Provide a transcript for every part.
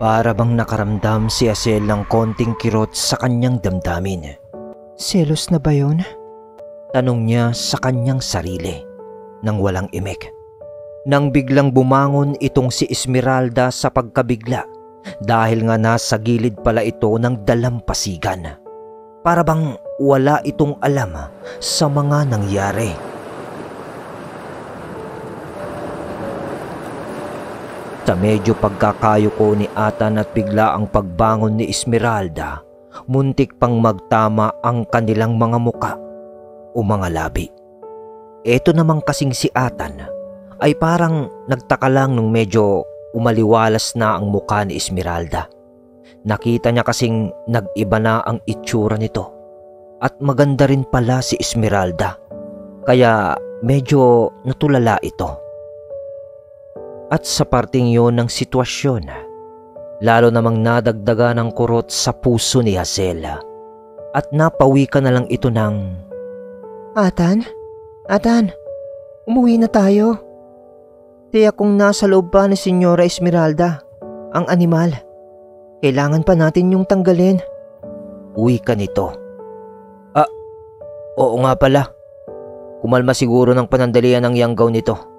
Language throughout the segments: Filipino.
Para bang nakaramdam si Hazel ng konting kirot sa kanyang damdamin. Selos na ba yun? Tanong niya sa kanyang sarili nang walang imik. Nang biglang bumangon itong si Esmeralda sa pagkabigla dahil nga nasa gilid pala ito ng dalampasigan. Para bang wala itong alam sa mga nangyari. Sa medyo pagkakayuko ni Atan at bigla ang pagbangon ni Esmeralda, muntik pang magtama ang kanilang mga muka o mga labi. Ito namang kasing si Atan ay parang nagtaka lang nung medyo umaliwalas na ang muka ni Esmeralda. Nakita niya kasing nag-iba na ang itsura nito at maganda rin pala si Esmeralda, kaya medyo natulala ito. At sa parting yon ng sitwasyon, lalo namang nadagdaga ng kurot sa puso ni Hazel at napawi ka na lang ito ng, Atan? Atan, umuwi na tayo. Tiyak kung nasa loob pa ni Senyora Esmeralda, ang animal. Kailangan pa natin yung tanggalin. Uwi ka nito. Oo nga pala. Kumalma siguro ng panandalian ang yanggaw nito.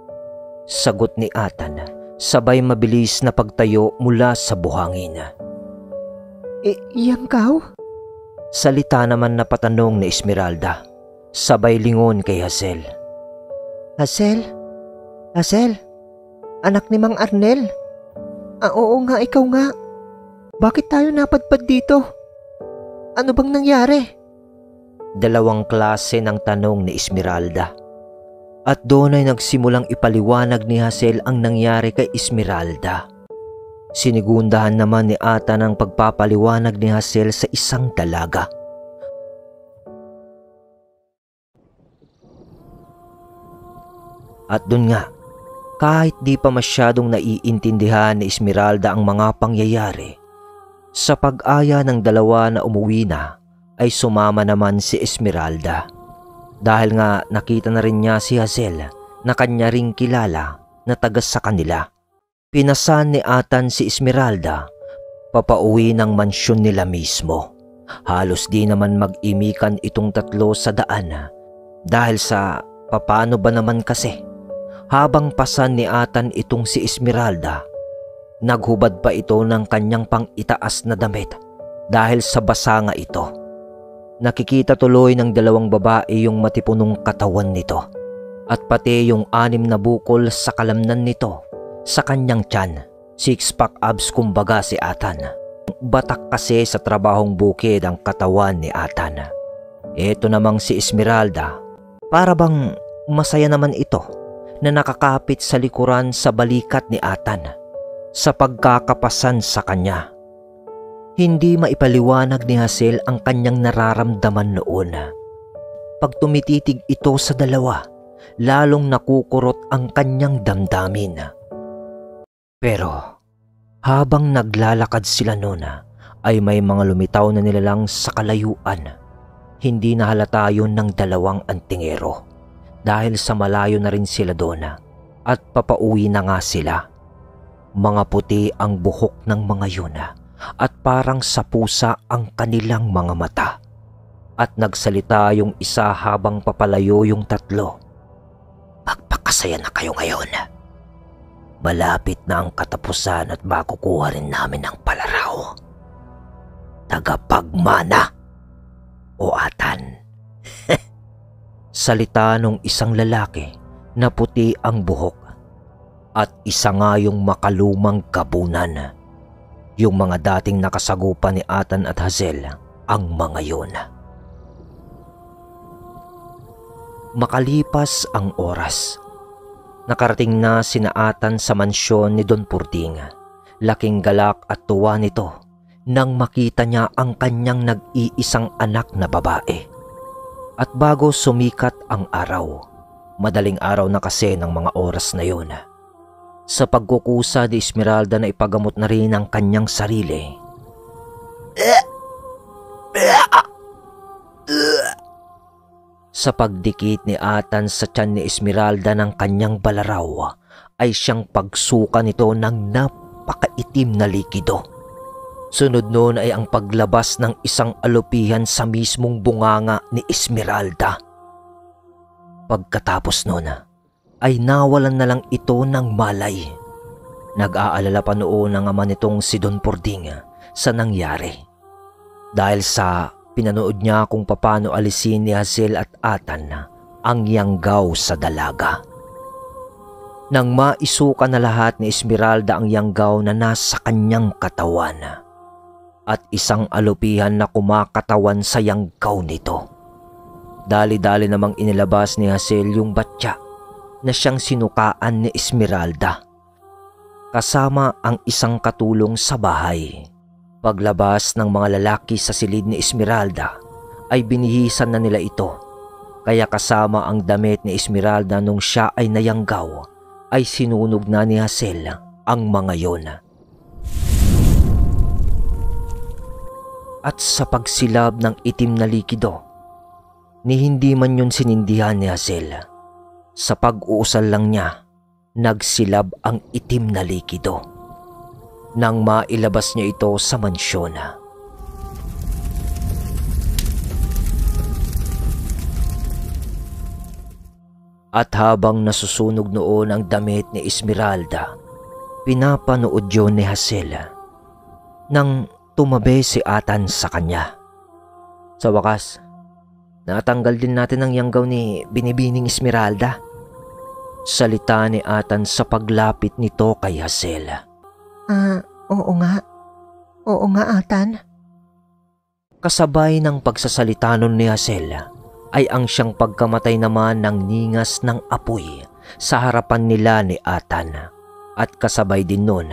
Sagot ni Atan, sabay mabilis na pagtayo mula sa buhangin. Yanggaw? Salita naman na patanong ni Esmeralda, sabay lingon kay Hazel. Hazel? Hazel? Anak ni Mang Arnel? Oo nga, ikaw nga. Bakit tayo napadpad dito? Ano bang nangyari? Dalawang klase ng tanong ni Esmeralda. At doon ay nagsimulang ipaliwanag ni Hazel ang nangyari kay Esmeralda. Sinigundahan naman ni Atan ang pagpapaliwanag ni Hazel sa isang dalaga. At doon nga, kahit di pa masyadong naiintindihan ni Esmeralda ang mga pangyayari, sa pag-aya ng dalawa na umuwi na, ay sumama naman si Esmeralda. Dahil nga nakita na rin niya si Hazel na kanya ring kilala na taga sa kanila. Pinasan ni Atan si Esmeralda papauwi ng mansyon nila mismo. Halos di naman mag-imikan itong tatlo sa daan dahil sa papaano ba naman kasi. Habang pasan ni Atan itong si Esmeralda, naghubad pa ito ng kanyang pang-itaas na damit dahil sa basa nga ito. Nakikita tuloy ng dalawang babae yung matipunong katawan nito at pati yung 6 na bukol sa kalamnan nito sa kanyang tiyan. 6-pack abs kumbaga si Atan. Batak kasi sa trabahong bukid ang katawan ni Atan. Ito namang si Esmeralda, para bang masaya naman ito na nakakapit sa likuran sa balikat ni Atan sa pagkakapasan sa kanya. Hindi maipaliwanag ni Hazel ang kanyang nararamdaman noon. Pag tumititig ito sa dalawa, lalong nakukurot ang kanyang damdamin. Pero habang naglalakad sila noon, ay may mga lumitaw na nilalang sa kalayuan. Hindi nahalata yun ng dalawang antingero dahil sa malayo na rin sila doon at papauwi na nga sila. Mga puti ang buhok ng mga yun at parang sa pusa ang kanilang mga mata. At nagsalita yung isa habang papalayo yung tatlo. Magpakasaya na kayo ngayon. Malapit na ang katapusan at makukuha rin namin ang palaraw. Tagapagmana o Atan. Salita nung isang lalaki na puti ang buhok at isa nga yung makalumang gabunan. Yung mga dating nakasagupan ni Atan at Hazel ang mga yun. Makalipas ang oras, nakarating na sina Atan sa mansyon ni Don Purting. Laking galak at tuwa nito nang makita niya ang kanyang nag-iisang anak na babae. At bago sumikat ang araw, madaling araw na kasi ng mga oras na yun, sa pagkukusa ni Esmeralda na ipagamot na rin ang kanyang sarili. Sa pagdikit ni Atan sa tiyan ni Esmeralda ng kanyang balaraw, ay siyang pagsuka nito ng napakaitim na likido. Sunod noon ay ang paglabas ng isang alupihan sa mismong bunganga ni Esmeralda. Pagkatapos noon ay nawalan na lang ito ng malay. Nag-aalala pa noon ang ama nitong si Don Pording sa nangyari. Dahil sa pinanood niya kung paano alisin ni Hazel at Atan ang yanggaw sa dalaga. Nang maisuka na lahat ni Esmeralda ang yanggaw na nasa kanyang katawan at isang alupihan na kumakatawan sa yanggaw nito. Dali-dali namang inilabas ni Hazel yung batya na siyang sinukaan ni Esmeralda, kasama ang isang katulong sa bahay. Paglabas ng mga lalaki sa silid ni Esmeralda ay binihisan na nila ito, kaya kasama ang damit ni Esmeralda nung siya ay nayanggaw ay sinunog na ni Hazel ang mga yon. At sa pagsilab ng itim na likido, ni hindi man yun sinindihan ni Hazel. Sa pag-uusal lang niya, nagsilab ang itim na likido. Nang mailabas niya ito sa mansyon. At habang nasusunog noon ang damit ni Esmeralda, pinapanood yun ni Hazel nang tumabi si Atan sa kanya. Sa wakas, natanggal din natin ang yanggaw ni Binibining Esmeralda. Salita ni Atan sa paglapit nito kay Hazel. Oo nga. Oo nga, Atan. Kasabay ng pagsasalita nun ni Hazel ay ang siyang pagkamatay naman ng ningas ng apoy sa harapan nila ni Atan. At kasabay din nun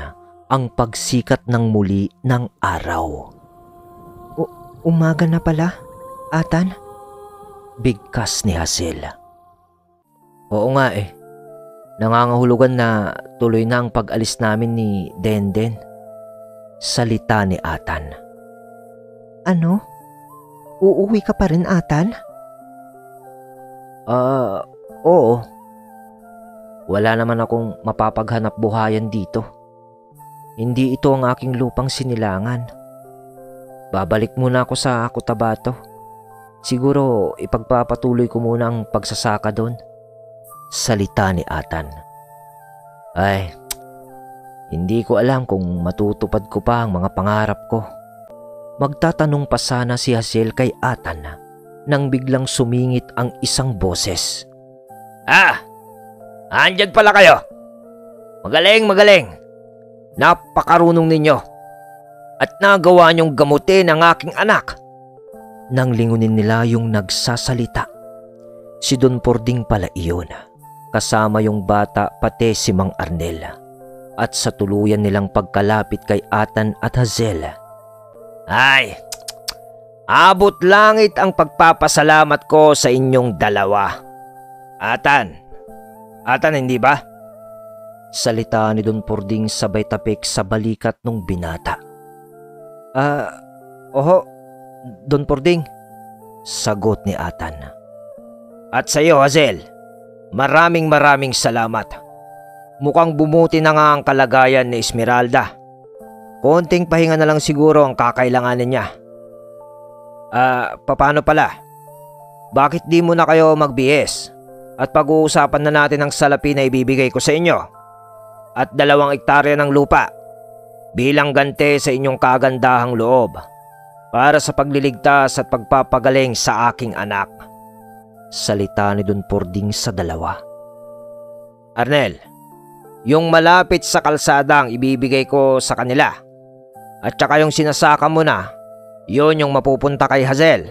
ang pagsikat ng muli ng araw. Umaga na pala, Atan? Bigkas ni Hazel. Oo nga eh. Nangangahulugan na tuloy na ang pag-alis namin ni Denden. Salita ni Atan. Ano? Uuwi ka pa rin, Atan? Oo. Wala naman akong mapapaghanap buhayan dito. Hindi ito ang aking lupang sinilangan. Babalik muna ako sa Cotabato. Siguro ipagpapatuloy ko muna ang pagsasaka doon. Salita ni Atan. Ay, hindi ko alam kung matutupad ko pa ang mga pangarap ko. Magtatanong pa sana si Hazel kay Atan nang biglang sumingit ang isang boses. Andyan pala kayo. Magaling. Napakarunong ninyo. At nagawa niyong gamutin ang aking anak. Nang lingunin nila yung nagsasalita. Si Don Pording pala iyon. Kasama yung bata pati si Mang Arnel. At sa tuluyan nilang pagkalapit kay Atan at Hazel. Ay, abot langit ang pagpapasalamat ko sa inyong dalawa. Atan, hindi ba? Salita ni Don Pording sabay tapik sa balikat nung binata. Oho, Don Pording. Sagot ni Atan. At sa iyo, Hazel, maraming salamat. Mukhang bumuti na nga ang kalagayan ni Esmeralda. Konting pahinga na lang siguro ang kakailanganin niya. Paano pala? Bakit di mo na kayo magbihis? At pag-uusapan na natin ang salapi na ibibigay ko sa inyo. At 2 hektarya ng lupa. Bilang ganti sa inyong kagandahang loob. Para sa pagliligtas at pagpapagaling sa aking anak. Salita ni Don Pording sa dalawa. Arnel, yung malapit sa kalsada ang ibibigay ko sa kanila. At saka yung sinasaka mo na, yun yung mapupunta kay Hazel.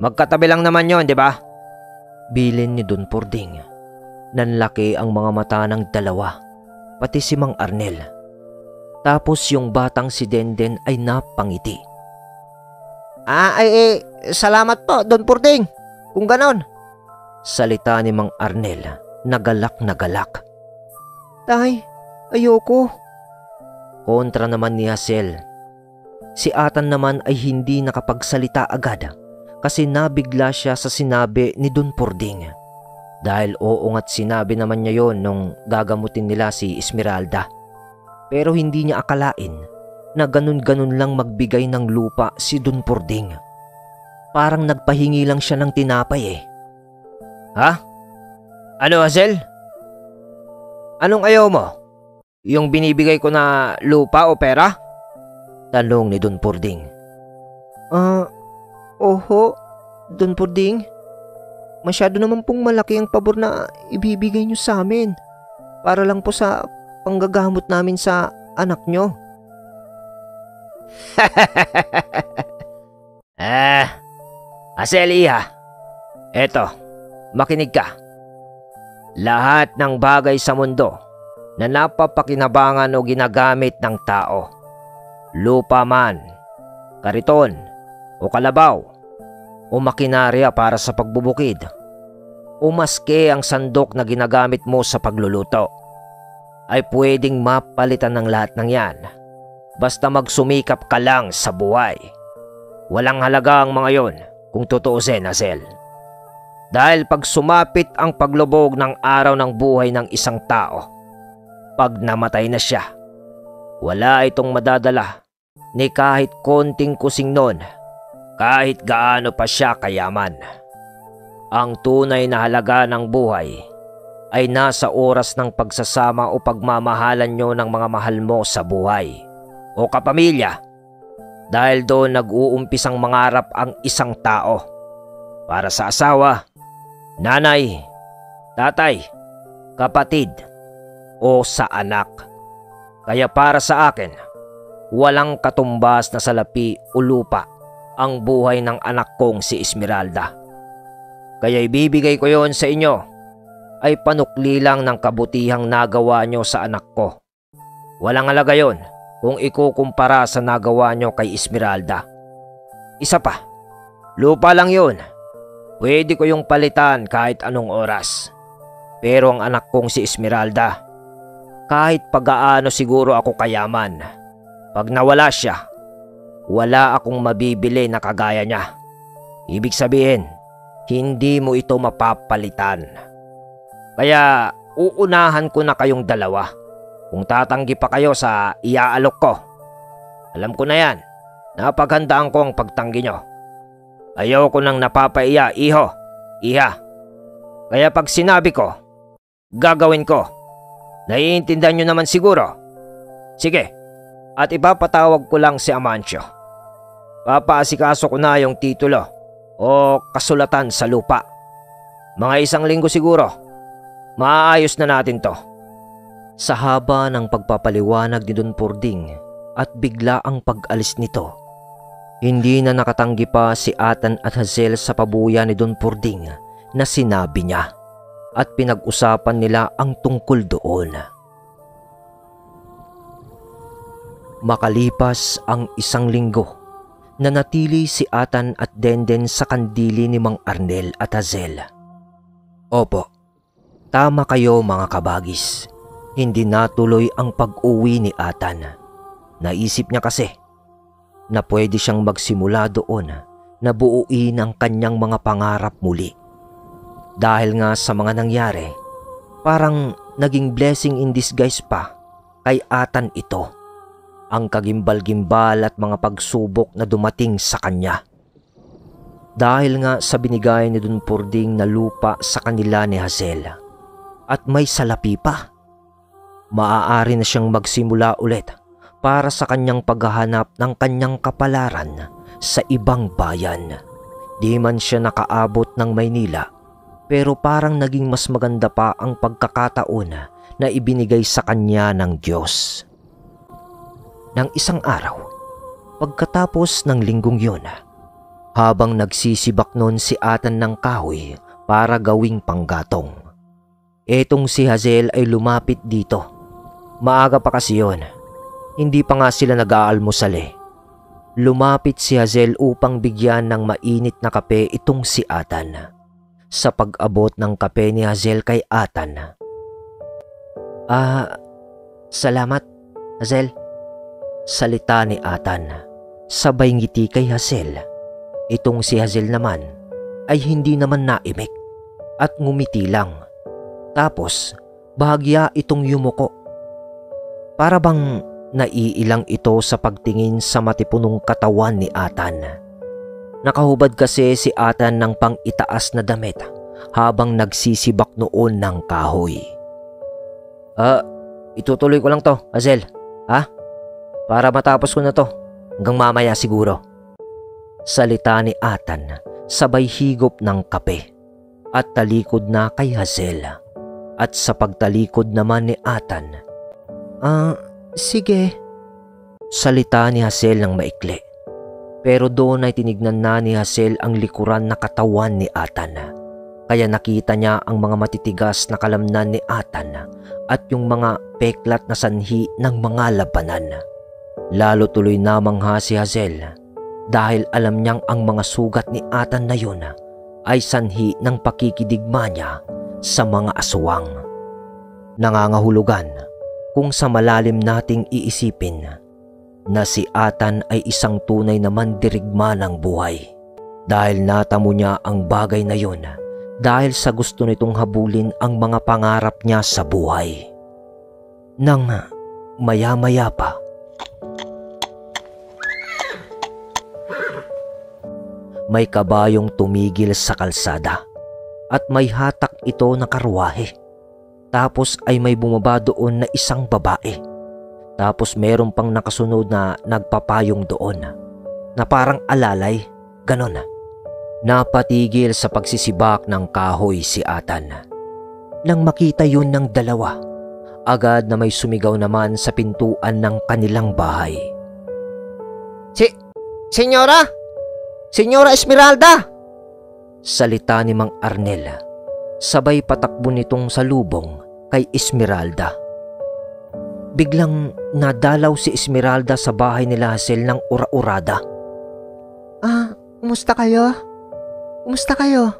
Magkatabi lang naman yun, di ba? Bilin ni Don Pording. Nanlaki ang mga mata ng dalawa, pati si Mang Arnel. Tapos yung batang si Denden ay napangiti. Salamat po, Don Pording. Kung ganon. Salita ni Mang Arnel, nagalak. Tay, ayoko. Kontra naman ni Hazel. Si Atan naman ay hindi nakapagsalita agad kasi nabigla siya sa sinabi ni Don Pording. Dahil oo nga't sinabi naman niya yon nung gagamutin nila si Esmeralda. Pero hindi niya akalain na ganun-ganun lang magbigay ng lupa si Don Purding. Parang nagpahingi lang siya ng tinapay eh. Ha? Ano, Hazel? Anong ayaw mo? Yung binibigay ko na lupa o pera? Tanong ni Don Purding. Oho, Don Purding. Masyado naman pong malaki ang pabor na ibibigay niyo sa amin. Para lang po sa panggagamot namin sa anak niyo. Hazel, iha. Eto, makinig ka. Lahat ng bagay sa mundo na napapakinabangan o ginagamit ng tao, lupa man, kariton, o kalabaw, o makinarya para sa pagbubukid, o maske ang sandok na ginagamit mo sa pagluluto, ay pwedeng mapalitan ng lahat ng yan. Basta magsumikap ka lang sa buhay. Walang halaga ang mga yon kung tutuusin, Hazel. Dahil pag sumapit ang paglubog ng araw ng buhay ng isang tao, pag namatay na siya, wala itong madadala ni kahit konting kusing nun, kahit gaano pa siya kayaman. Ang tunay na halaga ng buhay ay nasa oras ng pagsasama o pagmamahalan nyo ng mga mahal mo sa buhay o kapamilya. Dahil doon nag-uumpisang mangarap ang isang tao para sa asawa, nanay, tatay, kapatid, o sa anak. Kaya para sa akin, walang katumbas na salapi o lupa ang buhay ng anak kong si Esmeralda. Kaya ibibigay ko yon sa inyo ay panukli lang ng kabutihang nagawa nyo sa anak ko. Walang halaga yon kung ikukumpara sa nagawa nyo kay Esmeralda. Isa pa, lupa lang yun. Pwede ko yung palitan kahit anong oras. Pero ang anak kong si Esmeralda, kahit pag-aano siguro ako kayaman, pag nawala siya, wala akong mabibili na kagaya niya. Ibig sabihin, hindi mo ito mapapalitan. Kaya uunahan ko na kayong dalawa kung tatanggi pa kayo sa iaalok ko. Alam ko na yan. Napaghandaan ko ang pagtanggi nyo. Ayaw ko nang napapaiya, iho, iha. Kaya pag sinabi ko, gagawin ko. Naiintindihan nyo naman siguro. Sige, at ipapatawag ko lang si Amancio. Papaasikaso ko na yung titulo o kasulatan sa lupa. Mga 1 linggo siguro, maayos na natin to. Sa haba ng pagpapaliwanag ni Don Purding at bigla ang pag-alis nito, hindi na nakatanggi pa si Atan at Hazel sa pabuya ni Don Purding na sinabi niya at pinag-usapan nila ang tungkol doon. Makalipas ang 1 linggo, nanatili si Atan at Denden sa kandili ni Mang Arnel at Hazel. Opo, tama kayo mga kabagis. Hindi natuloy ang pag-uwi ni Atan. Naisip niya kasi na pwede siyang magsimula doon na buuin ang kanyang mga pangarap muli. Dahil nga sa mga nangyari, parang naging blessing in disguise pa kay Atan ito, ang kagimbal-gimbal at mga pagsubok na dumating sa kanya. Dahil nga sa binigay ni Don Purding na lupa sa kanila ni Hazel at may salapi pa, maaari na siyang magsimula ulit para sa kanyang paghahanap ng kanyang kapalaran sa ibang bayan. Di man siya nakaabot ng Maynila, pero parang naging mas maganda pa ang pagkakataon na ibinigay sa kanya ng Diyos. Nang isang araw, pagkatapos ng linggong yun, habang nagsisibak noon si Atan ng kahoy para gawing panggatong, etong si Hazel ay lumapit dito. Maaga pa kasi yun. Hindi pa nga sila nag-aalmusal eh. Lumapit si Hazel upang bigyan ng mainit na kape itong si Atan. Sa pag-abot ng kape ni Hazel kay Atan, salamat, Hazel. Salita ni Atan, sabay ngiti kay Hazel. Itong si Hazel naman ay hindi naman naimik at ngumiti lang. Tapos bahagya itong yumuko. Para bang naiilang ito sa pagtingin sa matipunong katawan ni Athan. Nakahubad kasi si Athan ng pang-itaas na damit habang nagsisibak noon ng kahoy. Itutuloy ko lang to, Hazel. Ha? Para matapos ko na to. Hanggang mamaya siguro. Salita ni Athan sabay higop ng kape at talikod na kay Hazel. At sa pagtalikod naman ni Athan, Sige. salita ni Hazel ng maikli. Pero doon ay tinignan na ni Hazel ang likuran na katawan ni Athan. Kaya nakita niya ang mga matitigas na kalamnan ni Athan at yung mga peklat na sanhi ng mga labanan. Lalo tuloy namangha si Hazel dahil alam niyang ang mga sugat ni Athan na yun ay sanhi ng pakikidigma niya sa mga aswang. Nangangahulugan kung sa malalim nating iisipin na si Athan ay isang tunay na mandirigma ng buhay dahil natamo niya ang bagay na yun dahil sa gusto nitong habulin ang mga pangarap niya sa buhay. Nang maya-maya pa, may kabayong tumigil sa kalsada at may hatak ito na karwahe. Tapos ay may bumaba doon na isang babae. Tapos meron pang nakasunod na nagpapayong doon na parang alalay, ganon. Napatigil sa pagsisibak ng kahoy si Athan. Nang makita yun ng dalawa, agad na may sumigaw naman sa pintuan ng kanilang bahay. Senyora! Senyora Esmeralda! Salita ni Mang Arnel, sabay patakbo nitong salubong kay Esmeralda. Biglang nadalaw si Esmeralda sa bahay nila Hazel ng ura-urada. Kumusta kayo? Kumusta kayo?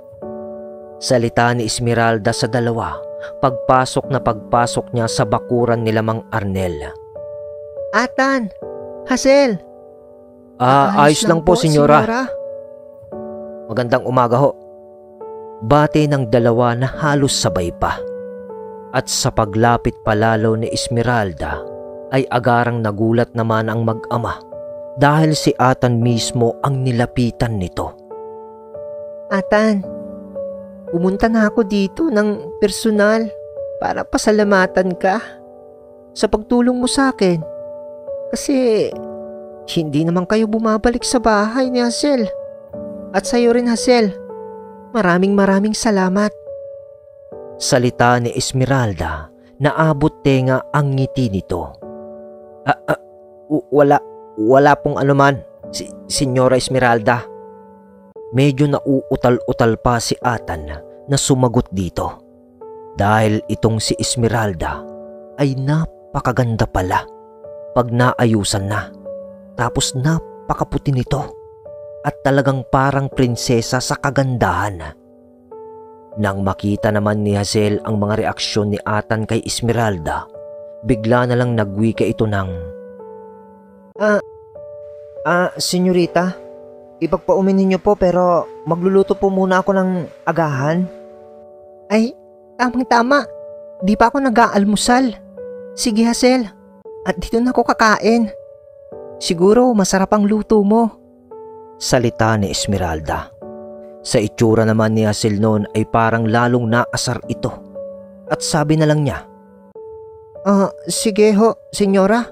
Salita ni Esmeralda sa dalawa pagpasok niya sa bakuran nila Mang Arnel. Athan! Hazel! Ayos lang po, senyora. Magandang umaga ho. Bate ng dalawa na halos sabay pa. At sa paglapit palalo ni Esmeralda ay agarang nagulat naman ang mag-ama dahil si Athan mismo ang nilapitan nito. Athan, pumunta na ako dito ng personal para pasalamatan ka sa pagtulong mo sa akin. Kasi hindi naman kayo bumabalik sa bahay ni Hazel. At sa'yo rin, Hazel. Maraming salamat. Salita ni Esmeralda na abot tenga ang ngiti nito. Wala pong anuman, Senyora Esmeralda. Medyo nauutal-utal pa si Athan na sumagot dito. Dahil itong si Esmeralda ay napakaganda pala pag naayusan na. Tapos napakaputi nito at talagang parang prinsesa sa kagandahan. Nang makita naman ni Hazel ang mga reaksyon ni Athan kay Esmeralda, bigla na lang nagwika ito ng, Senyorita, ipagpaumin niyo po pero magluluto po muna ako ng agahan. Ay, tamang-tama. Di pa ako nag-aalmusal. Sige, Hazel. At dito na ako kakain. Siguro masarap ang luto mo. salita ni Esmeralda. Sa itsura naman ni Hazel noon ay parang lalong naasar ito. At sabi na lang niya, Sige ho, senyora.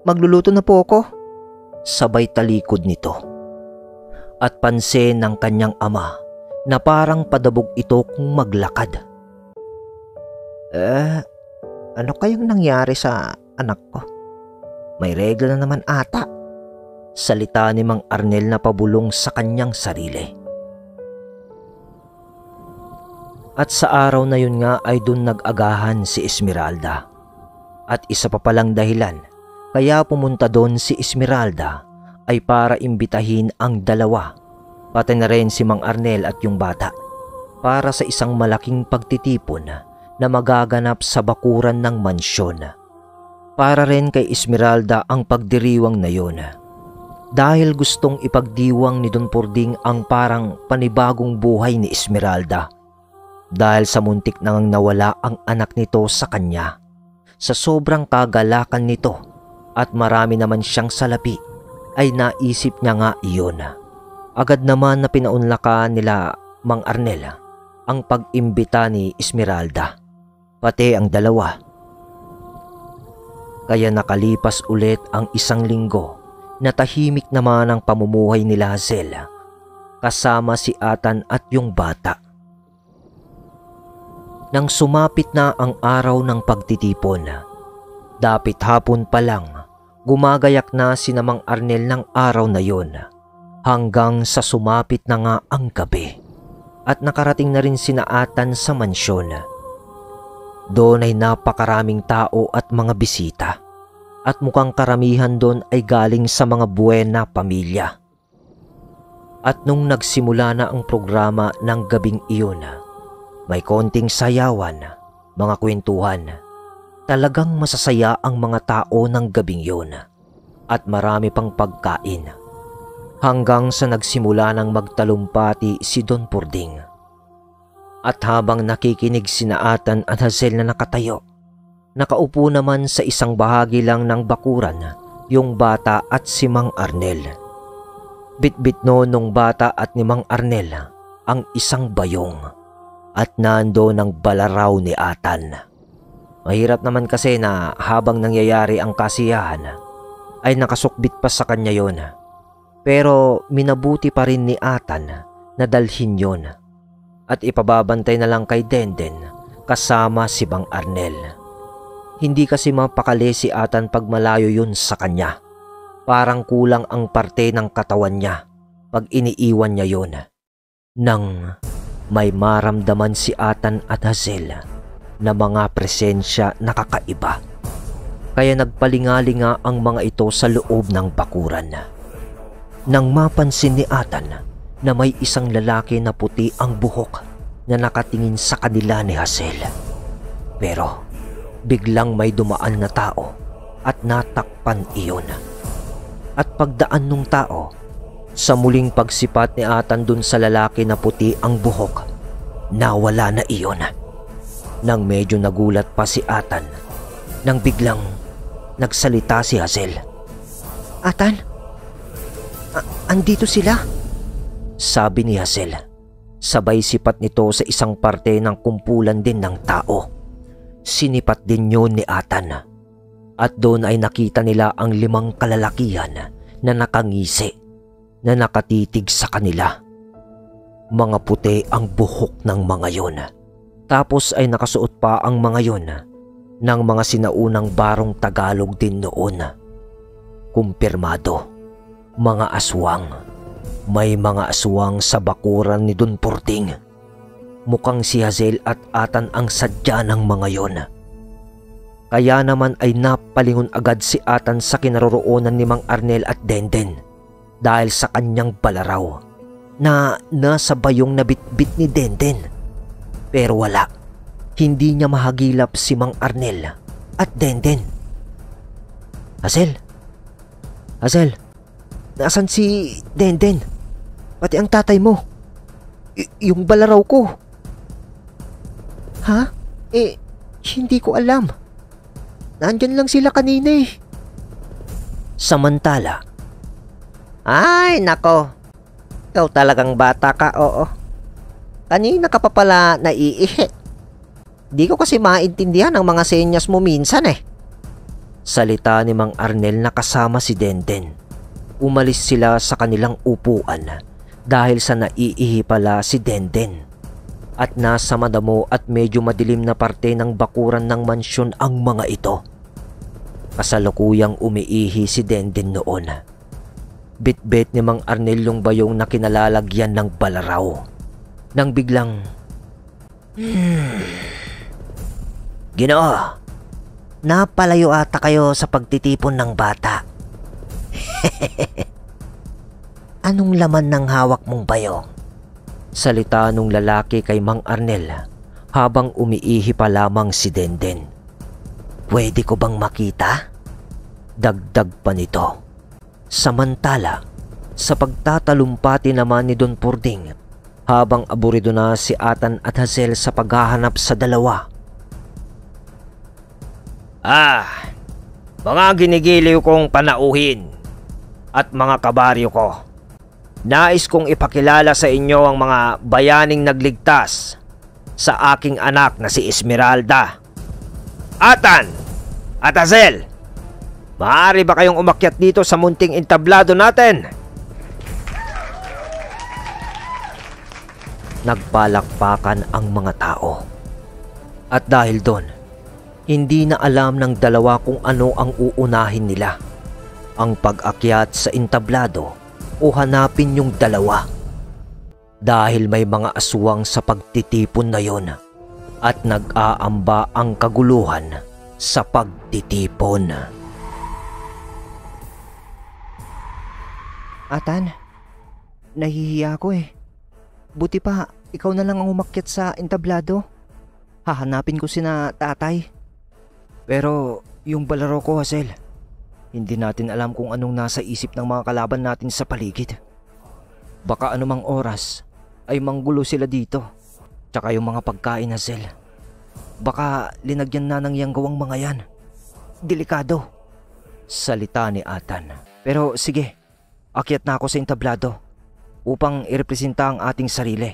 Magluluto na po ako. Sabay talikod nito. At pansin ng kanyang ama na parang padabog ito kung maglakad. Ano kayang nangyari sa anak ko? May regla na naman ata. Salita ni Mang Arnel na pabulong sa kanyang sarili. At sa araw na yun nga ay dun nag-agahan si Esmeralda. At isa pa palang dahilan kaya pumunta doon si Esmeralda ay para imbitahin ang dalawa, pati na rin si Mang Arnel at yung bata, para sa isang malaking pagtitipon na magaganap sa bakuran ng mansyon. Para rin kay Esmeralda ang pagdiriwang na yun. Dahil gustong ipagdiwang ni Don Purding ang parang panibagong buhay ni Esmeralda. Dahil sa muntik nang nawala ang anak nito sa kanya. sa sobrang kagalakan nito at marami naman siyang salapi ay naisip niya nga iyon. Agad naman na pinaunlakan nila Mang Arnel ang pag-imbita ni Esmeralda, pati ang dalawa. Kaya nakalipas ulit ang 1 linggo na tahimik naman ang pamumuhay nila Hazel kasama si Atan at yung bata. Nang sumapit na ang araw ng pagtitipon, dapit hapon pa lang, gumagayak na si Mang Arnel ng araw na yon hanggang sa sumapit na nga ang gabi at nakarating na rin sina Atan sa mansyon. Doon ay napakaraming tao at mga bisita at mukhang karamihan doon ay galing sa mga buena pamilya. At nung nagsimula na ang programa ng gabing iyon, may konting sayawan, mga kwentuhan. Talagang masasaya ang mga tao ng gabing yun at marami pang pagkain. Hanggang sa nagsimula ng magtalumpati si Don Purding. At habang nakikinig sina Atan at Hazel na nakatayo, nakaupo naman sa isang bahagi lang ng bakuran yung bata at si Mang Arnel. Bitbit no nung bata at ni Mang Arnel ang isang bayong. At nando ng balaraw ni Atan. Mahirap naman kasi na habang nangyayari ang kasiyahan ay nakasukbit pa sa kanya yon. Pero minabuti pa rin ni Atan na dalhin yon at ipababantay na lang kay Denden kasama si Mang Arnel. Hindi kasi mapakali si Atan pag malayo yun sa kanya. Parang kulang ang parte ng katawan niya pag iniiwan niya yon. Nang may maramdaman si Atan at Hazel na mga presensya na kakaiba. Kaya nagpalingalinga ang mga ito sa loob ng bakuran. Nang mapansin ni Atan na may isang lalaki na puti ang buhok na nakatingin sa kanila ni Hazel. Pero biglang may dumaan na tao at natakpan iyon. At pagdaan nung tao, sa muling pagsipat ni Atan dun sa lalaki na puti ang buhok, nawala na iyon. Nang medyo nagulat pa si Atan, nang biglang nagsalita si Hazel. Atan? Andito sila? Sabi ni Hazel. Sabay sipat nito sa isang parte ng kumpulan din ng tao. Sinipat din yun ni Atan. At doon ay nakita nila ang 5 kalalakihan na nakangisi, na nakatitig sa kanila. Mga puti ang buhok ng mga yon. Tapos ay nakasuot pa ang mga yon ng mga sinaunang barong Tagalog din noon. Kumpirmado, mga aswang. May mga aswang sa bakuran ni Don Purding. Mukhang si Hazel at Atan ang sadya ng mga yon. Kaya naman ay napalingon agad si Atan sa kinaroroonan ni Mang Arnel at Denden dahil sa kanyang balaraw na nasa bayong nabitbit ni Denden. Pero wala, hindi niya mahagilap si Mang Arnel at Denden. Hazel? Hazel, nasan si Denden? Pati ang tatay mo. Yung balaraw ko. Ha? Hindi ko alam. Nandyan lang sila kanina eh. Samantala, ay, nako. Ikaw talagang bata ka, oo. Kanina ka pa pala naiihi. Di ko kasi maintindihan ang mga senyas mo minsan eh. salita ni Mang Arnel na kasama si Denden. Umalis sila sa kanilang upuan dahil sa naiihi pala si Denden. At nasa madamo at medyo madilim na parte ng bakuran ng mansyon ang mga ito. Kasalukuyang umiihi si Denden noon. Bitbit ni Mang Arnel yung bayong na kinalalagyan ng balaraw. Nang biglang, Ginoo, napalayo ata kayo sa pagtitipon ng bata. Anong laman ng hawak mong bayong? Salita nung lalaki kay Mang Arnel habang umiihi pa lamang si Denden. Pwede ko bang makita? Dagdag pa nito. Samantala, sa pagtatalumpati naman ni Don Purding, habang aburido na si Atan at Hazel sa paghahanap sa dalawa, Mga ginigiliw kong panauhin at mga kabaryo ko. Nais kong ipakilala sa inyo ang mga bayaning nagligtas sa aking anak na si Esmeralda. Atan at Hazel, maaari ba kayong umakyat dito sa munting entablado natin? Nagpalakpakan ang mga tao. At dahil doon, hindi na alam ng dalawa kung ano ang uunahin nila. Ang pag-akyat sa entablado o hanapin yung dalawa. Dahil may mga aswang sa pagtitipon na yon at nag-aamba ang kaguluhan sa pagtitipon. Atan, nahihiya ako eh. Buti pa, ikaw na lang ang umakyat sa entablado. Hahanapin ko sina tatay. Pero yung balaro ko, Hazel, hindi natin alam kung anong nasa isip ng mga kalaban natin sa paligid. Baka anumang oras ay manggulo sila dito. Tsaka yung mga pagkain, Hazel. Baka linagyan na ng yanggawang mga yan. Delikado. Salita ni Atan. Pero sige, akyat na ako sa entablado upang irepresenta ang ating sarili.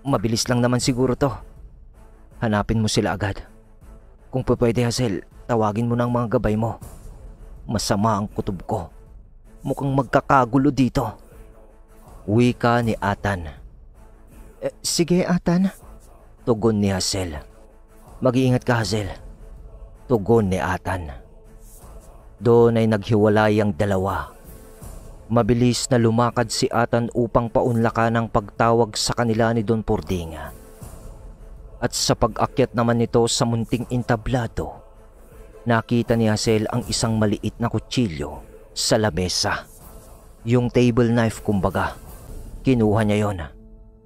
Mabilis lang naman siguro to. Hanapin mo sila agad. Kung pwede, Hazel, tawagin mo na ang mga gabay mo. Masama ang kutob ko. Mukhang magkakagulo dito. Wika ni Atan. Sige, Atan. Tugon ni Hazel. Mag-iingat ka, Hazel. Tugon ni Atan. Doon ay naghiwalay ang dalawa. Mabilis na lumakad si Atan upang paunlakan ang pagtawag sa kanila ni Don Pording. At sa pag-akyat naman nito sa munting entablado, nakita ni Hazel ang isang maliit na kutsilyo sa lamesa. Yung table knife kumbaga. Kinuha niya yon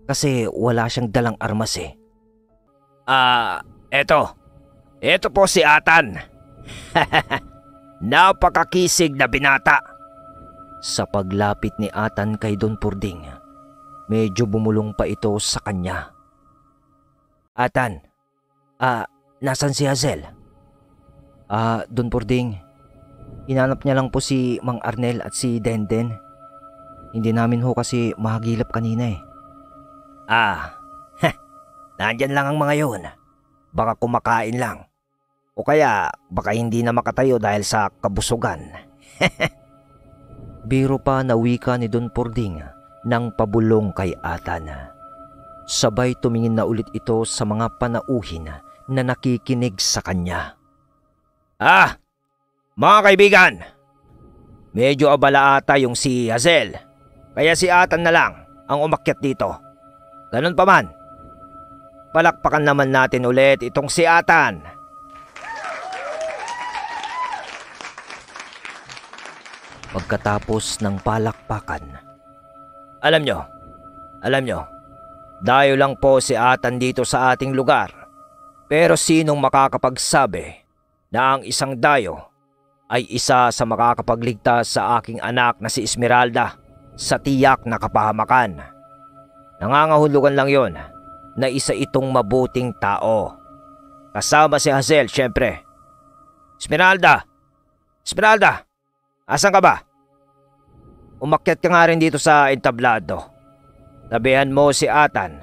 kasi wala siyang dalang armas eh. Eto po si Atan. Napakakisig na binata. Sa paglapit ni Atan kay Don Pording, medyo bumulong pa ito sa kanya. Atan, nasan si Hazel? Don Pording, hinanap niya lang po si Mang Arnel at si Denden. Hindi namin ho kasi mahagilap kanina eh. Nandyan lang ang mga yun. Baka kumakain lang. O kaya baka hindi na makatayo dahil sa kabusugan. Biro pa na wika ni Don Pording nang pabulong kay Atan. Sabay tumingin na ulit ito sa mga panauhin na nakikinig sa kanya. Mga kaibigan, medyo abala ata yung si Hazel. Kaya si Atan na lang ang umakyat dito. Ganun pa man, palakpakan naman natin ulit itong si Atan. Pagkatapos ng palakpakan, Alam nyo, dayo lang po si Atan dito sa ating lugar. Pero sinong makakapagsabi na ang isang dayo ay isa sa makakapagligtas sa aking anak na si Esmeralda sa tiyak na kapahamakan? Nangangahulugan lang yon na isa itong mabuting tao. Kasama si Hazel, syempre. Esmeralda, asan ka ba? Umakyat ka nga rin dito sa entablado. Tabihan mo si Atan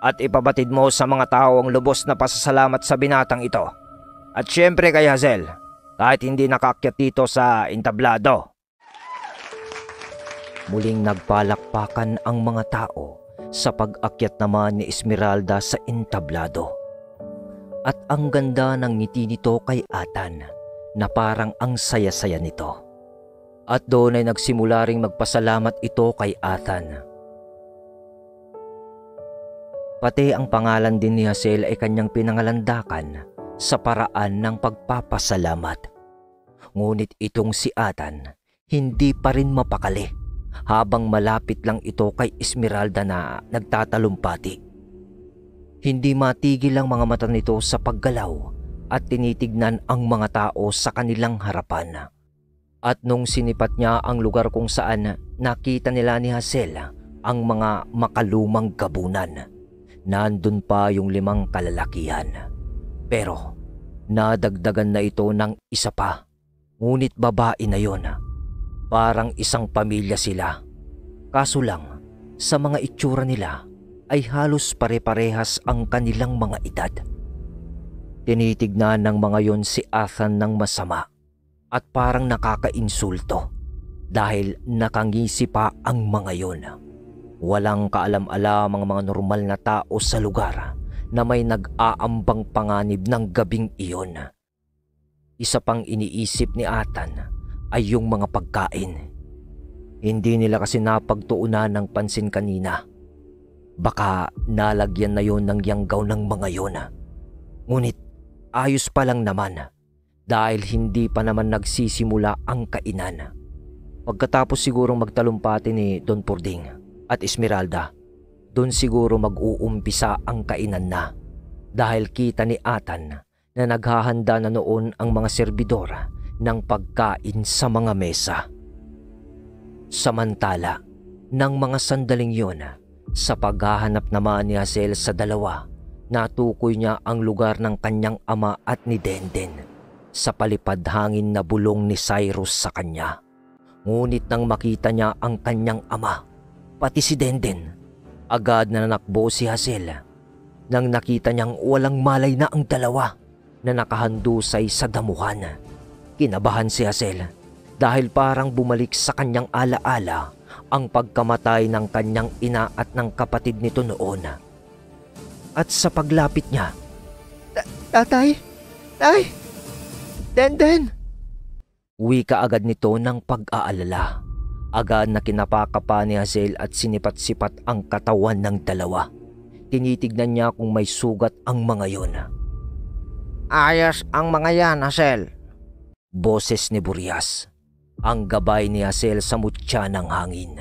at ipabatid mo sa mga tao ang lubos na pasasalamat sa binatang ito. At syempre kay Hazel, kahit hindi nakaakyat dito sa entablado. muling nagpalakpakan ang mga tao sa pag-akyat naman ni Esmeralda sa entablado. At ang ganda ng ngiti nito kay Atan na parang ang saya-saya nito. At doon ay nagsimula ring magpasalamat ito kay Atan. Pati ang pangalan din ni Hazel ay kanyang pinangalandakan sa paraan ng pagpapasalamat. Ngunit itong si Atan hindi pa rin mapakali habang malapit lang ito kay Esmeralda na nagtatalumpati. Hindi matigil ang mga mata nito sa paggalaw at tinitignan ang mga tao sa kanilang harapan. At nung sinipat niya ang lugar kung saan nakita nila ni Hazel ang mga makalumang gabunan, nandun pa yung 5 kalalakihan. Pero Nadagdagan na ito ng isa pa, ngunit babae na yon. Parang isang pamilya sila. Kaso lang, sa mga itsura nila ay halos pare-parehas ang kanilang mga edad. Tinitignan ng mga yon si Ethan ng masama at parang nakakainsulto dahil nakangisi pa ang mga yon. Walang kaalam-alam ang mga normal na tao sa lugar na may nag-aambang panganib ng gabing iyon. Isa pang iniisip ni Ethan ay yung mga pagkain. Hindi nila kasi napagtuunan ng pansin kanina. Baka nalagyan na yon ng yanggaw ng mga yon. Ngunit ayos pa lang naman dahil hindi pa naman nagsisimula ang kainan. Pagkatapos sigurong magtalumpati ni Don Purding at Esmeralda, doon siguro mag-uumpisa ang kainan na dahil kita ni Ethan na naghahanda na noon ang mga serbidor ng pagkain sa mga mesa. Samantala, ng mga sandaling yon, sa paghahanap naman ni Hazel sa dalawa, natukoy niya ang lugar ng kanyang ama at ni Denden sa palipad hangin na bulong ni Cyrus sa kanya. Ngunit nang makita niya ang kanyang ama, pati si Denden, agad na nanakbo si Hazel. Nang nakita niyang walang malay na ang dalawa na nakahandusay sa damuhan, kinabahan si Hazel dahil parang bumalik sa kanyang alaala ang pagkamatay ng kanyang ina at ng kapatid nito noon. At sa paglapit niya, Tatay! Tay! Denden! wika agad nito ng pag-aalala. Agad na kinapaka pa ni Hazel at sinipat-sipat ang katawan ng dalawa. Tinitignan niya kung may sugat ang mga yon. Ayos ang mga yan, Hazel. Boses ni Burias. Ang gabay ni Hazel sa mutya ng hangin.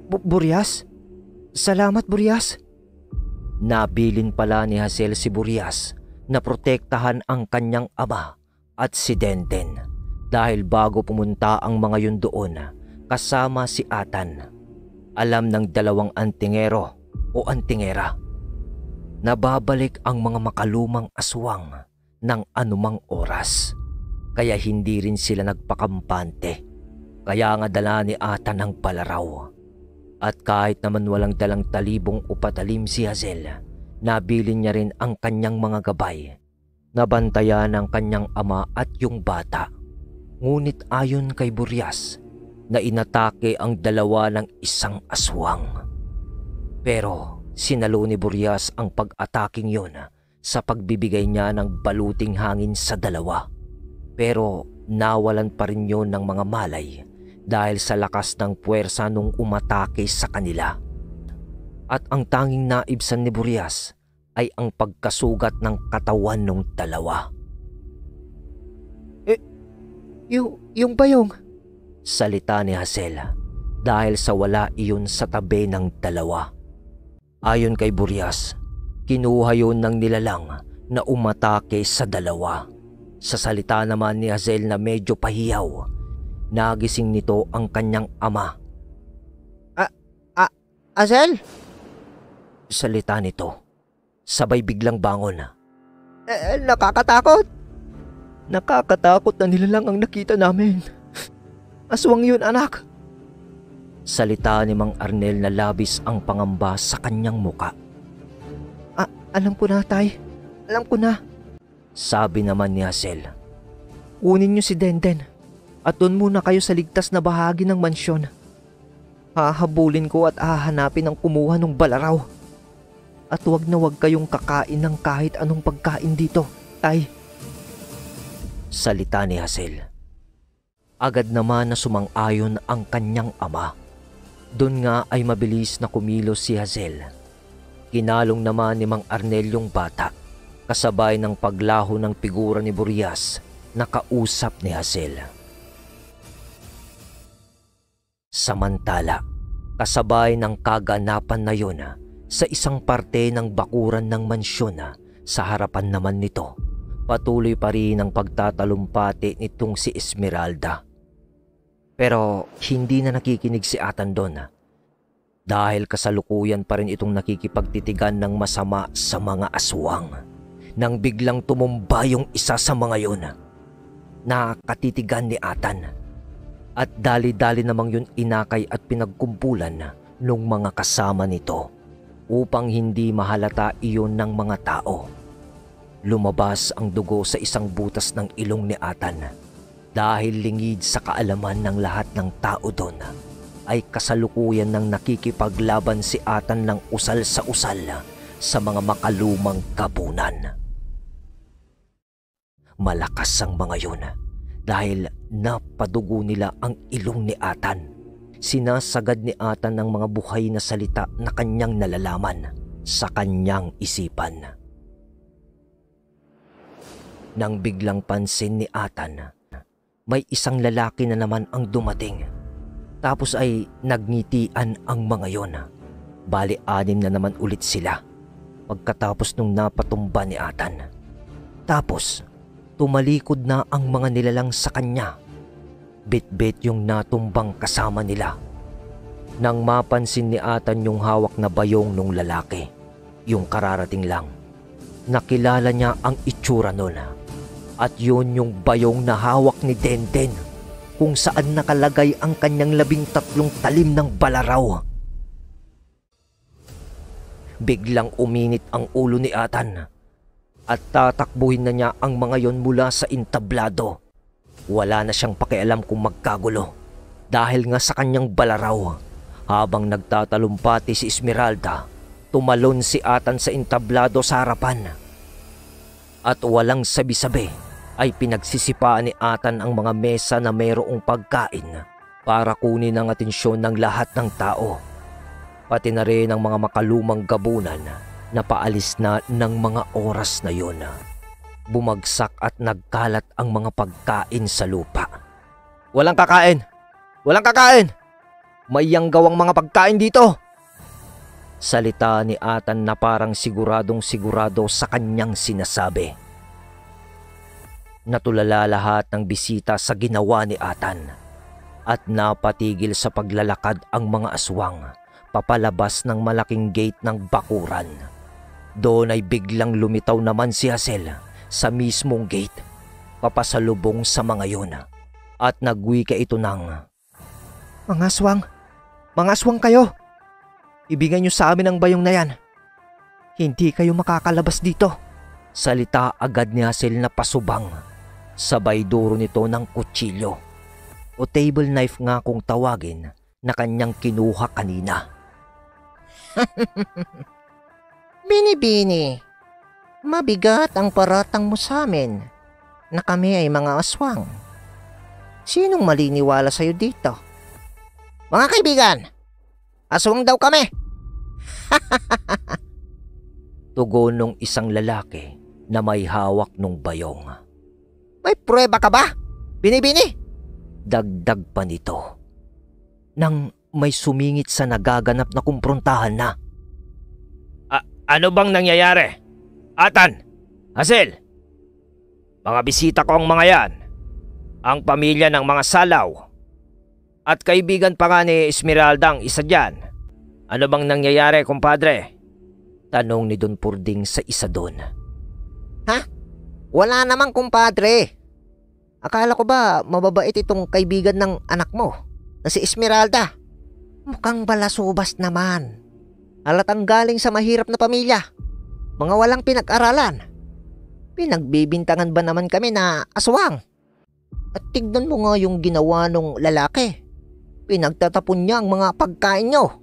Burias? Salamat, Burias. Nabilin pala ni Hazel si Burias na protektahan ang kanyang ama at si Denden dahil bago pumunta ang mga yun doon kasama si Ethan. Alam ng dalawang antingero o antingera na babalik ang mga makalumang aswang ng anumang oras. Kaya hindi rin sila nagpakampante. Kaya nga dala ni Ethan ang palaraw. At kahit naman walang dalang talibong o patalim si Hazel, nabilin niya rin ang kanyang mga gabay. Nabantayan ng kanyang ama at yung bata. Ngunit ayon kay Burias, na inatake ang dalawa ng isang aswang. Pero sinalo ni Burias ang pag-ataking yon sa pagbibigay niya ng baluting hangin sa dalawa. Pero nawalan pa rin yon ng mga malay dahil sa lakas ng puwersa nung umatake sa kanila. At ang tanging naibsan ni Burias ay ang pagkasugat ng katawan ng dalawa. Yung bayong? Salita ni Hazel dahil sa wala iyon sa tabi ng dalawa. Ayon kay Burias, kinuha yun ng nilalang na umatake sa dalawa. Sa salita naman ni Hazel na medyo pahiyaw, nagising nito ang kanyang ama. Hazel? Salita nito, sabay biglang bangon. Nakakatakot. Nakakatakot na nilalang ang nakita namin. Aswang yun, anak. Salita ni Mang Arnel na labis ang pangamba sa kanyang muka. Alam ko na, Tay. Alam ko na. Sabi naman ni Hazel. Kunin niyo si Denden at doon muna kayo sa ligtas na bahagi ng mansyon. Hahabulin ko at hahanapin ang kumuha ng balaraw. At wag na wag kayong kakain ng kahit anong pagkain dito, Tay. Salita ni Hazel. Agad naman na sumang-ayon ang kanyang ama. Doon nga ay mabilis na kumilos si Hazel. Kinalong naman ni Mang Arnel yung bata, kasabay ng paglaho ng figura ni Burias na kausap ni Hazel. Samantala, kasabay ng kaganapan na yun sa isang parte ng bakuran ng mansyon, sa harapan naman nito, patuloy pa rin ang pagtatalumpati nitong si Esmeralda. Pero hindi na nakikinig si Ethan doon dahil kasalukuyan pa rin itong nakikipagtitigan ng masama sa mga aswang. Nang biglang tumumba yung isa sa mga yun, nakatitigan ni Atan. At dali-dali namang yun inakay at pinagkumpulan ng mga kasama nito upang hindi mahalata iyon ng mga tao. Lumabas ang dugo sa isang butas ng ilong ni Atan dahil lingid sa kaalaman ng lahat ng tao doon ay kasalukuyan ng nakikipaglaban si Atan ng usal sa usal sa mga makalumang gabunan. Malakas ang mga yun dahil napadugo nila ang ilong ni Atan. Sinasagad ni Atan ng mga buhay na salita na kanyang nalalaman sa kanyang isipan. Nang biglang pansin ni Atan, may isang lalaki na naman ang dumating. Tapos ay nagngitian ang mga yon. Bali 6 na naman ulit sila pagkatapos nung napatumba ni Atan. Tapos tumalikod na ang mga nilalang sa kanya. Bit-bit yung natumbang kasama nila. Nang mapansin ni Atan yung hawak na bayong nung lalaki, yung kararating lang, nakilala niya ang itsura nun. At yun yung bayong na hawak ni Denden, kung saan nakalagay ang kanyang 13 talim ng balaraw. Biglang uminit ang ulo ni Atan at tatakbuhin na niya ang mga yon mula sa entablado. Wala na siyang pakialam kung magkagulo dahil nga sa kanyang balaraw. Habang nagtatalumpati si Esmeralda, tumalon si Atan sa entablado sa harapan. At walang sabi-sabi ay pinagsisipaan ni Atan ang mga mesa na mayroong pagkain para kunin ang atensyon ng lahat ng tao. Pati na rin ang mga makalumang gabunan na paalis na ng mga oras na yun. Bumagsak at nagkalat ang mga pagkain sa lupa. Walang kakain! Walang kakain! May yanggawang mga pagkain dito! Salita ni Atan na parang siguradong sigurado sa kanyang sinasabi. Natulala lahat ng bisita sa ginawa ni Atan at napatigil sa paglalakad ang mga aswang papalabas ng malaking gate ng bakuran. Doon ay biglang lumitaw naman si Hazel sa mismong gate papasalubong sa mga yun at nagwika ito ng, Mga aswang kayo! Ibigay niyo sa amin ang bayong na yan. Hindi kayo makakalabas dito. Salita agad ni Hazel na pasubang. Sabay duro nito ng kutsilyo o table knife nga kung tawagin na kanyang kinuha kanina. Bini-bini, mabigat ang paratang mo sa amin na kami ay mga aswang. Sinong maliniwala sa'yo dito? Mga kaibigan, aswang daw kami. Tugon nung isang lalaki na may hawak nung bayong. May pruweba ka ba? Bini-bini? Dagdag pa nito nang may sumingit sa nagaganap na kumprontahan na. Ano bang nangyayari? Atan! Hazel! Mga bisita ko ang mga yan. Ang pamilya ng mga salaw. At kaibigan pa nga ni Esmeralda ang isa dyan. Ano bang nangyayari, kumpadre? Tanong ni Don Purding sa isa doon. Ha? Wala namang kumpadre. Akala ko ba mababait itong kaibigan ng anak mo na si Esmeralda? Mukhang balasubas naman. Halatang galing sa mahirap na pamilya. Mga walang pinag-aralan. Pinagbibintangan ba naman kami na aswang? At tignan mo nga yung ginawa nung lalaki. Pinagtatapon niya ang mga pagkain nyo.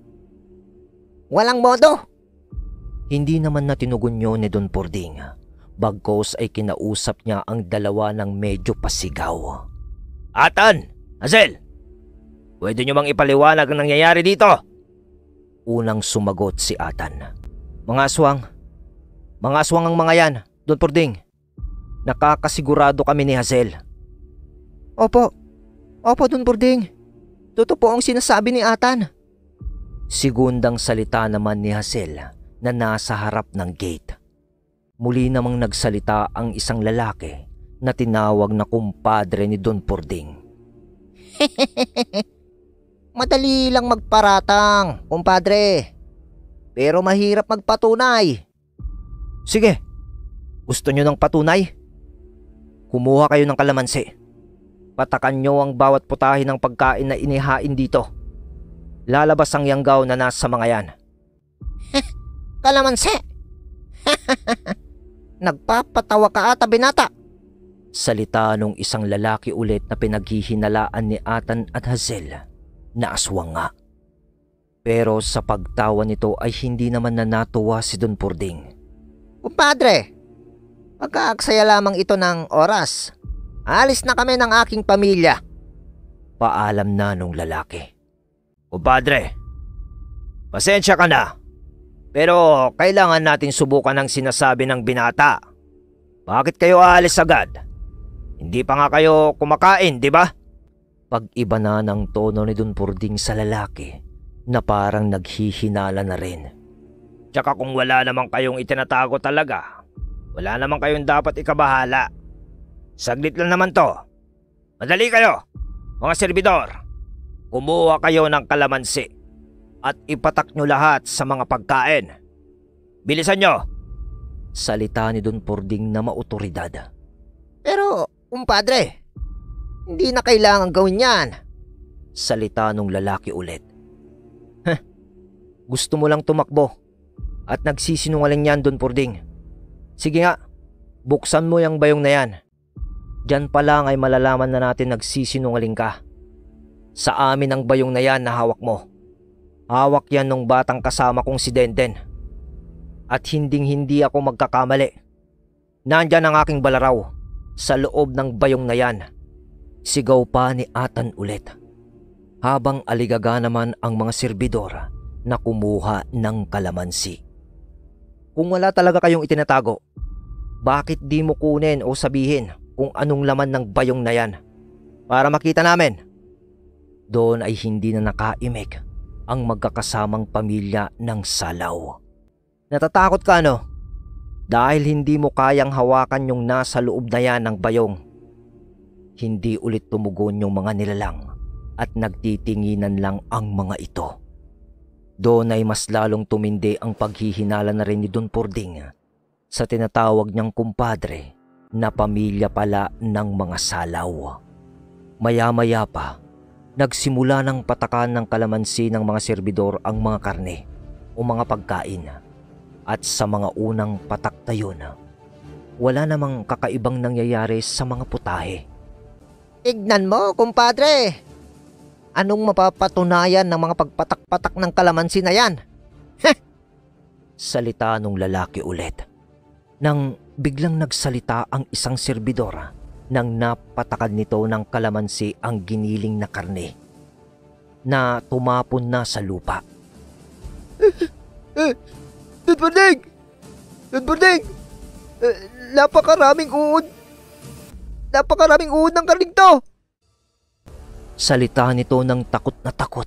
Walang modo. Hindi naman na tinugon yun ni Don Purding. Bagkos ay kinausap niya ang dalawa ng medyo pasigaw. Atan! Hazel! Pwede nyo bang ipaliwanag ang nangyayari dito? Unang sumagot si Atan. Mga aswang ang mga yan, Don Purding. Nakakasigurado kami ni Hazel. Opo, Don Purding. Totoo po ang sinasabi ni Atan. Sigundang salita naman ni Hazel na nasa harap ng gate. Muli namang nagsalita ang isang lalaki na tinawag na kumpadre ni Don Purding. Madali lang magparatang, kumpadre. Pero mahirap magpatunay. Sige, Gusto nyo ng patunay? Kumuha kayo ng kalamansi. Patakan nyo ang bawat putahe ng pagkain na inihain dito. Lalabas ang yanggaw na nasa mga yan. Kalamansi! Nagpapatawa ka ata, binata. Salita nung isang lalaki ulit na pinaghihinalaan ni Atan at Hazel na aswang nga. Pero sa pagtawa nito ay hindi naman na natuwa si Don Purding. Kumpadre, pagkaaksaya lamang ito ng oras. Alis na kami ng aking pamilya. Paalam na nung lalaki. Kumpadre, pasensya ka na. Pero kailangan natin subukan ang sinasabi ng binata. Bakit kayo aalis agad? Hindi pa nga kayo kumakain, di ba? Pag-iba na ng tono ni Don Purding sa lalaki na parang naghihinala na rin. Tsaka kung wala namang kayong itinatago talaga, wala namang kayong dapat ikabahala. Saglit lang naman to. Madali kayo, mga serbidor. Kumuha kayo ng kalamansi at ipatak nyo lahat sa mga pagkain. Bilisan nyo! Salita ni Don Purding na maotoridad. Pero, kumpadre, hindi na kailangan gawin yan. Salita nung lalaki ulit. Gusto mo lang tumakbo at nagsisinungaling yan, Don Purding. Sige nga, buksan mo yung bayong na yan. Diyan pa lang ay malalaman na natin nagsisinungaling ka. Sa amin ang bayong na yan na hawak mo. Hawak yan nung batang kasama kong si Denden. At hinding-hindi ako magkakamali. Nandyan ang aking balaraw sa loob ng bayong na yan. Sigaw pa ni Atan ulit. Habang aligaga naman ang mga serbidor na kumuha ng kalamansi. Kung wala talaga kayong itinatago, bakit di mo kunin o sabihin kung anong laman ng bayong na yan? Para makita namin. Doon ay hindi na nakaimik ang magkakasamang pamilya ng Salaw. Natatakot ka no? Dahil hindi mo kayang hawakan yung nasa loob na yan ng bayong. Hindi ulit tumugon yung mga nilalang at nagtitinginan lang ang mga ito. Doon ay mas lalong tumindi ang paghihinala na rin ni Don Purding sa tinatawag niyang kumpadre na pamilya pala ng mga Salaw. Maya-maya pa, nagsimula ng patakan ng kalamansi ng mga serbidor ang mga karne o mga pagkain. At sa mga unang patak na yun, wala namang kakaibang nangyayari sa mga putahe. Tignan mo, kumpadre. Anong mapapatunayan ng mga pagpatak-patak ng kalamansi na yan? Salita nung lalaki ulit. Nang biglang nagsalita ang isang serbidor nang napatakan nito ng kalamansi ang giniling na karne na tumapon na sa lupa. Don Purding! Don Purding! Napakaraming uod! Napakaraming uod ng karning to! Salita nito ng takot na takot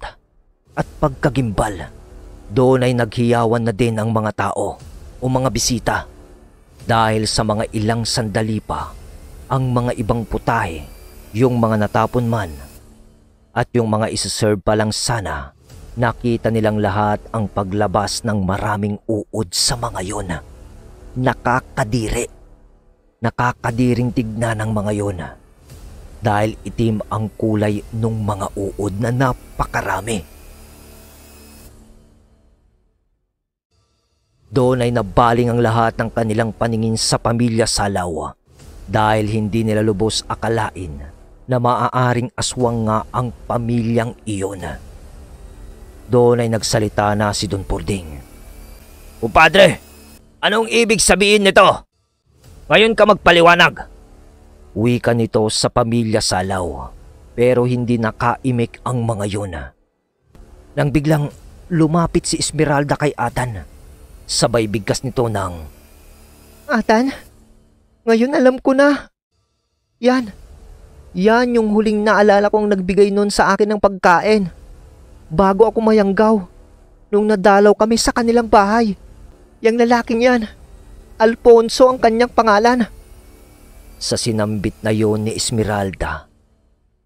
at pagkagimbal. Doon ay naghiyawan na din ang mga tao o mga bisita dahil sa mga ilang sandali pa ang mga ibang putahe, yung mga natapon man at yung mga isa-serve pa lang sana, nakita nilang lahat ang paglabas ng maraming uod sa mga yon. Nakakadiri. Nakakadiring tignan ng mga yon dahil itim ang kulay nung mga uod na napakarami. Doon ay nabaling ang lahat ng kanilang paningin sa pamilya Salaw dahil hindi nila lubos akalain na maaaring aswang nga ang pamilyang iyon. Doon ay nagsalita na si Don Purding. Kumpadre, anong ibig sabihin nito? Ngayon ka magpaliwanag. Wika nito sa pamilya Salaw pero hindi nakaimik ang mga yun. Nang biglang lumapit si Esmeralda kay Atan, sabay bigkas nito ng, Atan, ngayon alam ko na. Yan yung huling naalala kong nagbigay nun sa akin ng pagkain. Bago ako mayanggaw, nung nadalaw kami sa kanilang bahay. Yang lalaking yan, Alfonso ang kanyang pangalan. Sa sinambit na yon ni Esmeralda,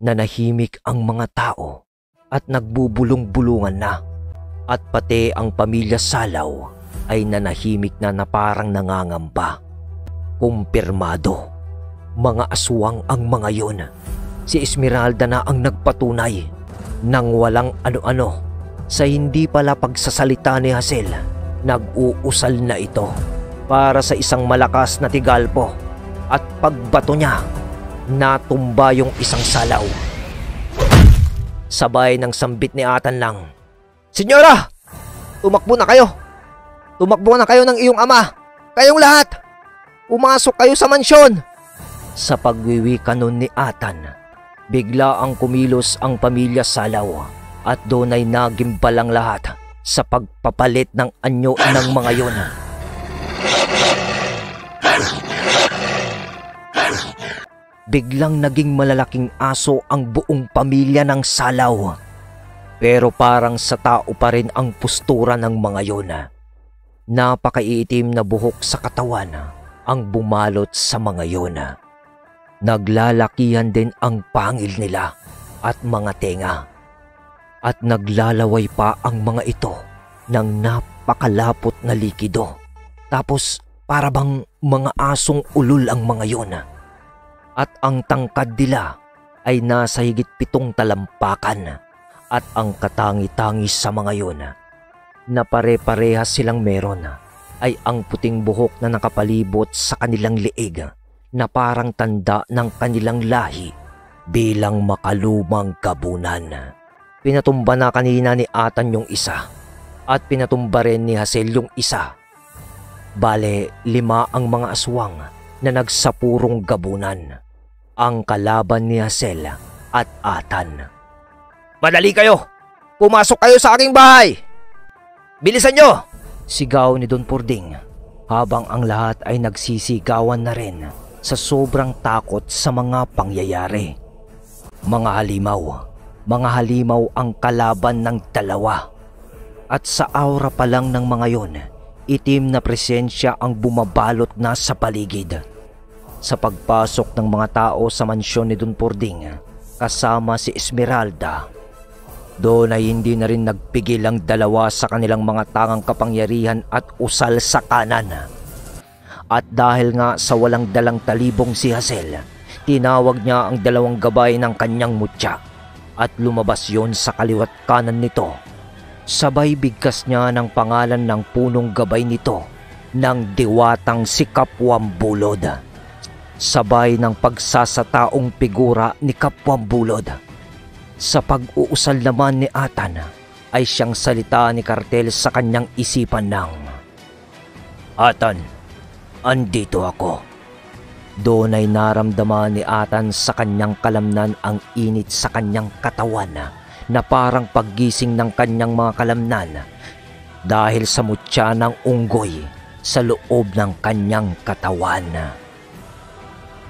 nanahimik ang mga tao at nagbubulong-bulungan na. At pati ang pamilya Salaw ay nanahimik na parang nangangamba. Kumpirmado. Mga aswang ang mga yon. Si Esmeralda na ang nagpatunay nang walang ano-ano sa hindi pala pagsasalita ni Hazel. Nag-uusal na ito para sa isang malakas na tigalpo at pagbato niya, natumba yung isang salaw. Sabay ng sambit ni Atan lang, "Senyora! Tumakbo na kayo! Tumakbo na kayo ng iyong ama! Kayong lahat! Pumasok kayo sa mansyon!" Sa pagwiwika nun ni Atan, bigla ang kumilos ang pamilya Salaw at doon ay nagimbalang lahat sa pagpapalit ng anyo ng mga yon. Biglang naging malalaking aso ang buong pamilya ng Salaw. Pero parang sa tao pa rin ang postura ng mga yon. Napakaiitim na buhok sa katawan ang bumalot sa mga yon. Naglalakihan din ang pangil nila at mga tenga. At naglalaway pa ang mga ito ng napakalapot na likido. Tapos para bang mga asong ulol ang mga yon. At ang tangkad nila ay nasa higit 7 talampakan. At ang katangi-tangi sa mga yon na pare-parehas silang meron ay ang puting buhok na nakapalibot sa kanilang liig na parang tanda ng kanilang lahi bilang makalumang gabunan. Pinatumba na kanina ni Atan yung isa at pinatumba rin ni Hazel yung isa. Bale, 5 ang mga aswang na nagsapurong gabunan, ang kalaban ni Hazel at Atan. Madali kayo! Pumasok kayo sa aking bahay! Bilisan nyo! Sigaw ni Don Purding habang ang lahat ay nagsisigawan na rin sa sobrang takot sa mga pangyayari. Mga halimaw ang kalaban ng dalawa. At sa aura pa lang ng mga yon, itim na presensya ang bumabalot na sa paligid. Sa pagpasok ng mga tao sa mansyon ni Don Purding kasama si Esmeralda, doon ay hindi na rin nagpigil ang dalawa sa kanilang mga tangang kapangyarihan at usal sa kanan. At dahil nga sa walang dalang talibong si Hazel, tinawag niya ang 2 gabay ng kanyang mutya at lumabas yon sa kaliwat kanan nito. Sabay bigkas niya ng pangalan ng punong gabay nito ng diwatang si Kapwambulod. Sabay ng pagsasataong figura ni Kapwambulod. Sa pag-uusal naman ni Atan ay siyang salita ni Kartel sa kanyang isipan ng, "Atan, andito ako." Doon ay naramdaman ni Atan sa kanyang kalamnan ang init sa kanyang katawan na parang paggising ng kanyang mga kalamnan dahil sa mutya ng unggoy sa loob ng kanyang katawan.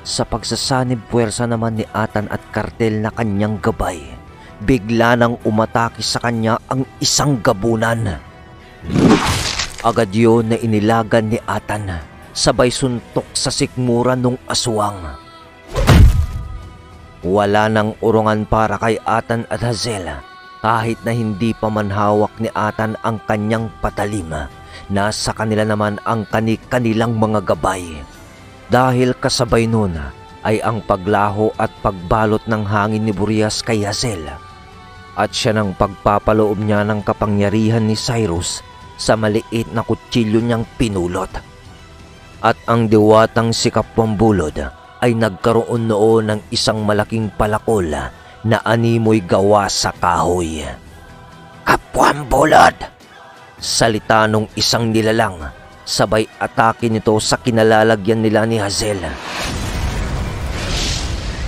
Sa pagsasanib puwersa naman ni Atan at Kartel na kanyang gabay, bigla nang umatake sa kanya ang isang gabunan. Agad yun na inilagan ni Atan, sabay suntok sa sikmura nung aswang. Wala nang urungan para kay Atan at Hazel kahit na hindi pa man hawak ni Atan ang kanyang patalim. Nasa kanila naman ang kanilang mga gabay. Dahil kasabay nun ay ang paglaho at pagbalot ng hangin ni Burias kay Hazel. At siya nang pagpapaloob niya ng kapangyarihan ni Cyrus sa maliit na kutsilyo niyang pinulot. At ang diwatang si Kapwambulod ay nagkaroon noon ng isang malaking palakol na animoy gawa sa kahoy. "Kapwambulod!" salita nung isang nilalang, sabay atake nito sa kinalalagyan nila ni Hazel.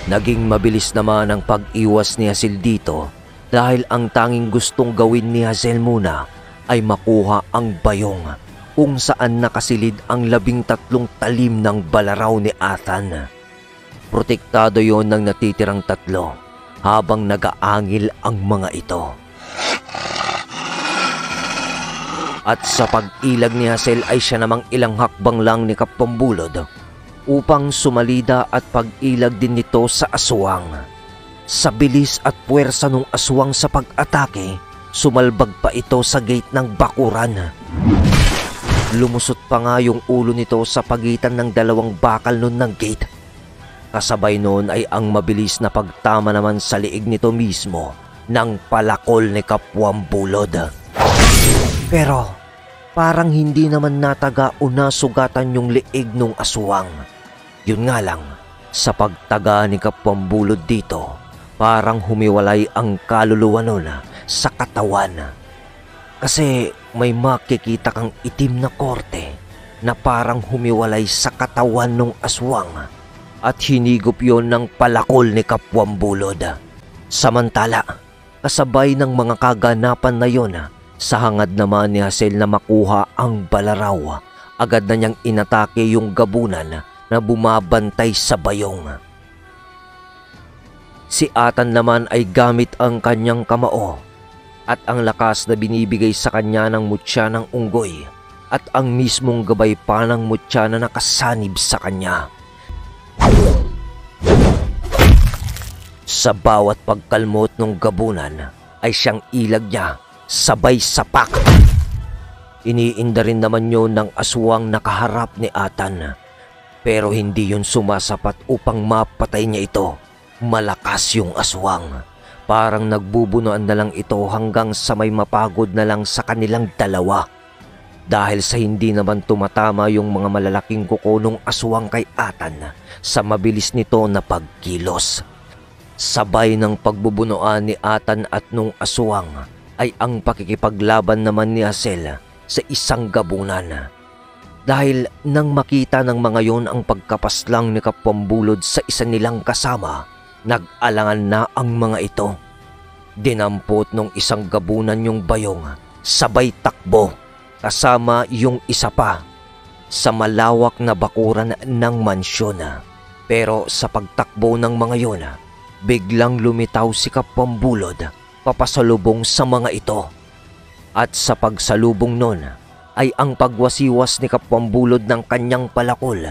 Naging mabilis naman ang pag-iwas ni Hazel dito dahil ang tanging gustong gawin ni Hazel muna ay makuha ang bayong kung saan nakasilid ang 13 talim ng balaraw ni Atan. Protektado yon ng natitirang 3 habang nagaangil ang mga ito. At sa pag-ilag ni Hazel ay siya namang ilang hakbang lang ni Kapwambulod upang sumalida at pag-ilag din nito sa aswang. Sa bilis at puwersa ng aswang sa pag-atake, sumalbag pa ito sa gate ng bakuran. lumusot pa nga yung ulo nito sa pagitan ng dalawang bakal nun ng gate. Kasabay nun ay ang mabilis na pagtama naman sa liig nito mismo ng palakol ni Kapwang Bulod. Pero parang hindi naman nataga o nasugatan yung liig nung aswang. Yun nga lang, sa pagtaga ni Kapwang Bulod dito, parang humiwalay ang kaluluwa nun sa katawan. Kasi may makikita kang itim na korte na parang humiwalay sa katawan ng aswang at hinigop yon ng palakol ni Kapwang Bulod. Samantala, kasabay ng mga kaganapan na yon, sa hangad naman ni Hazel na makuha ang balaraw, agad na niyang inatake yung gabunan na bumabantay sa bayong. Si Atan naman ay gamit ang kanyang kamao at ang lakas na binibigay sa kanya ng mutya ng unggoy at ang mismong gabay pa ng mutya na nakasanib sa kanya. Sa bawat pagkalmot ng gabunan ay siyang ilag niya sabay sapak. Iniinda rin naman yun ng aswang nakaharap ni Atan, pero hindi yun sumasapat upang mapatay niya ito. Malakas yung aswang. Parang nagbubunuan na lang ito hanggang sa may mapagod na lang sa kanilang dalawa. Dahil sa hindi naman tumatama yung mga malalaking kuko ng aswang kay Atan sa mabilis nito na pagkilos. Sabay ng pagbubunuan ni Atan at nung aswang ay ang pakikipaglaban naman ni Hazel sa isang gabunan. Dahil nang makita ng mga yon ang pagkapaslang ni Kapwang Bulod sa isa nilang kasama, nag-alangan na ang mga ito. Dinampot nung isang gabunan yung bayong, sabay takbo, kasama yung isa pa, sa malawak na bakuran ng mansyon. Pero sa pagtakbo ng mga yon, biglang lumitaw si Kapwang Bulod papasalubong sa mga ito. At sa pagsalubong nun ay ang pagwasiwas ni Kapwang Bulod ng kanyang palakol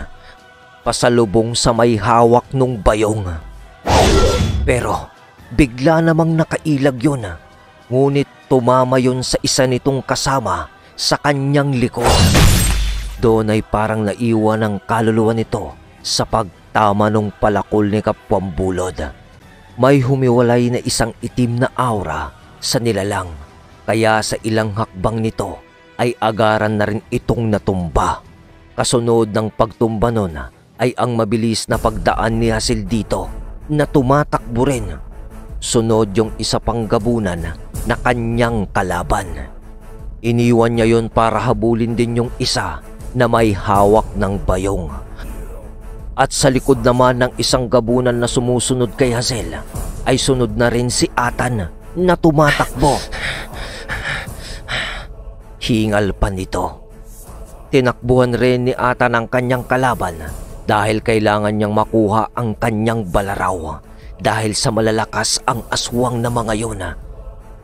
pasalubong sa may hawak nung bayong. Pero bigla namang nakailag yun, ngunit tumama yun sa isa nitong kasama sa kanyang likod. Doon ay parang naiwan ang kaluluwa nito sa pagtama ng palakol ni Kapwang Bulod. May humiwalay na isang itim na aura sa nilalang, kaya sa ilang hakbang nito ay agaran na rin itong natumba. Kasunod ng pagtumba nun ay ang mabilis na pagdaan ni Hazel dito na tumatakbo rin. Sunod yung isa pang gabunan na kanyang kalaban. Iniwan niya yon para habulin din yung isa na may hawak ng bayong. At sa likod naman ng isang gabunan na sumusunod kay Hazel ay sunod na rin si Atan na tumatakbo. Hingal pa nito. Tinakbuhan rin ni Atan ang kanyang kalaban dahil kailangan niyang makuha ang kanyang balaraw dahil sa malalakas ang aswang na mga yun.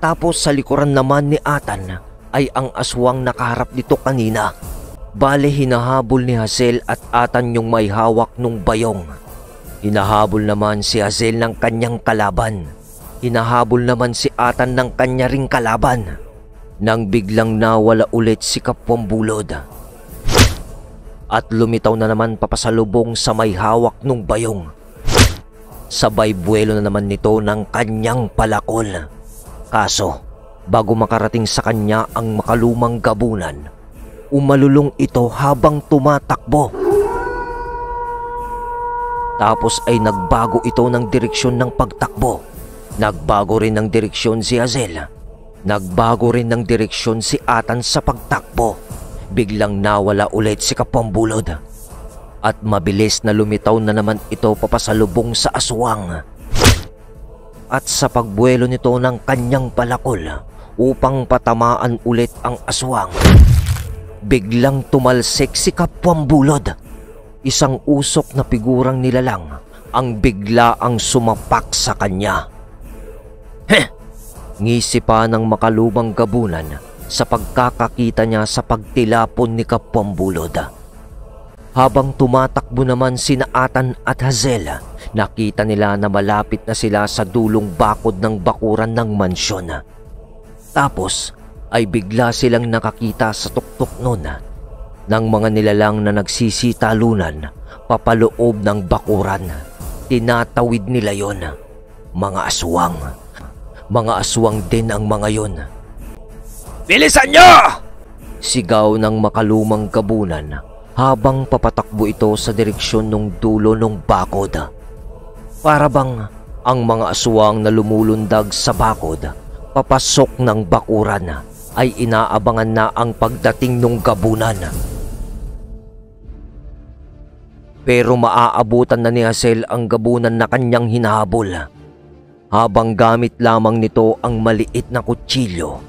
Tapos sa likuran naman ni Atan ay ang aswang nakaharap dito kanina. Bale hinahabol ni Hazel at Atan yung may hawak nung bayong. Hinahabol naman si Hazel ng kanyang kalaban. Hinahabol naman si Atan ng kanya ring kalaban. Nang biglang nawala ulit si Kapwang Bulod. At lumitaw na naman papasalubong sa may hawak nung bayong. Sabay buwelo na naman nito ng kanyang palakol. Kaso, bago makarating sa kanya ang makalumang gabunan, umalulong ito habang tumatakbo. Tapos ay nagbago ito ng direksyon ng pagtakbo. Nagbago rin ng direksyon si Hazel. Nagbago rin ng direksyon si Atan sa pagtakbo. Biglang nawala ulit si Kapwang Bulod. At mabilis na lumitaw na naman ito papasalubong sa aswang. At sa pagbuwelo nito ng kanyang palakol upang patamaan ulit ang aswang, biglang tumalsik si Kapwang Bulod. Isang usok na figurang nilalang ang bigla ang sumapak sa kanya. Ngisi pa ng makalumang gabunan sa pagkakakita niya sa pagtilapon ni Kapwang Bulod. Habang tumatakbo naman sina Atan at Hazel, nakita nila na malapit na sila sa dulong bakod ng bakuran ng mansyon. Tapos ay bigla silang nakakita sa tuktok nun ng mga nilalang na nagsisitalunan papaloob ng bakuran. Tinatawid nila yon. Mga aswang. Mga aswang din ang mga yon. Bilisan nyo! Sigaw ng makalumang gabunan habang papatakbo ito sa direksyon ng dulo ng bakod. Para bang ang mga aswang na lumulundag sa bakod papasok ng bakuran ay inaabangan na ang pagdating ng gabunan. Pero maaabutan na ni Hazel ang gabunan na kanyang hinahabol. Habang gamit lamang nito ang maliit na kutsilyo,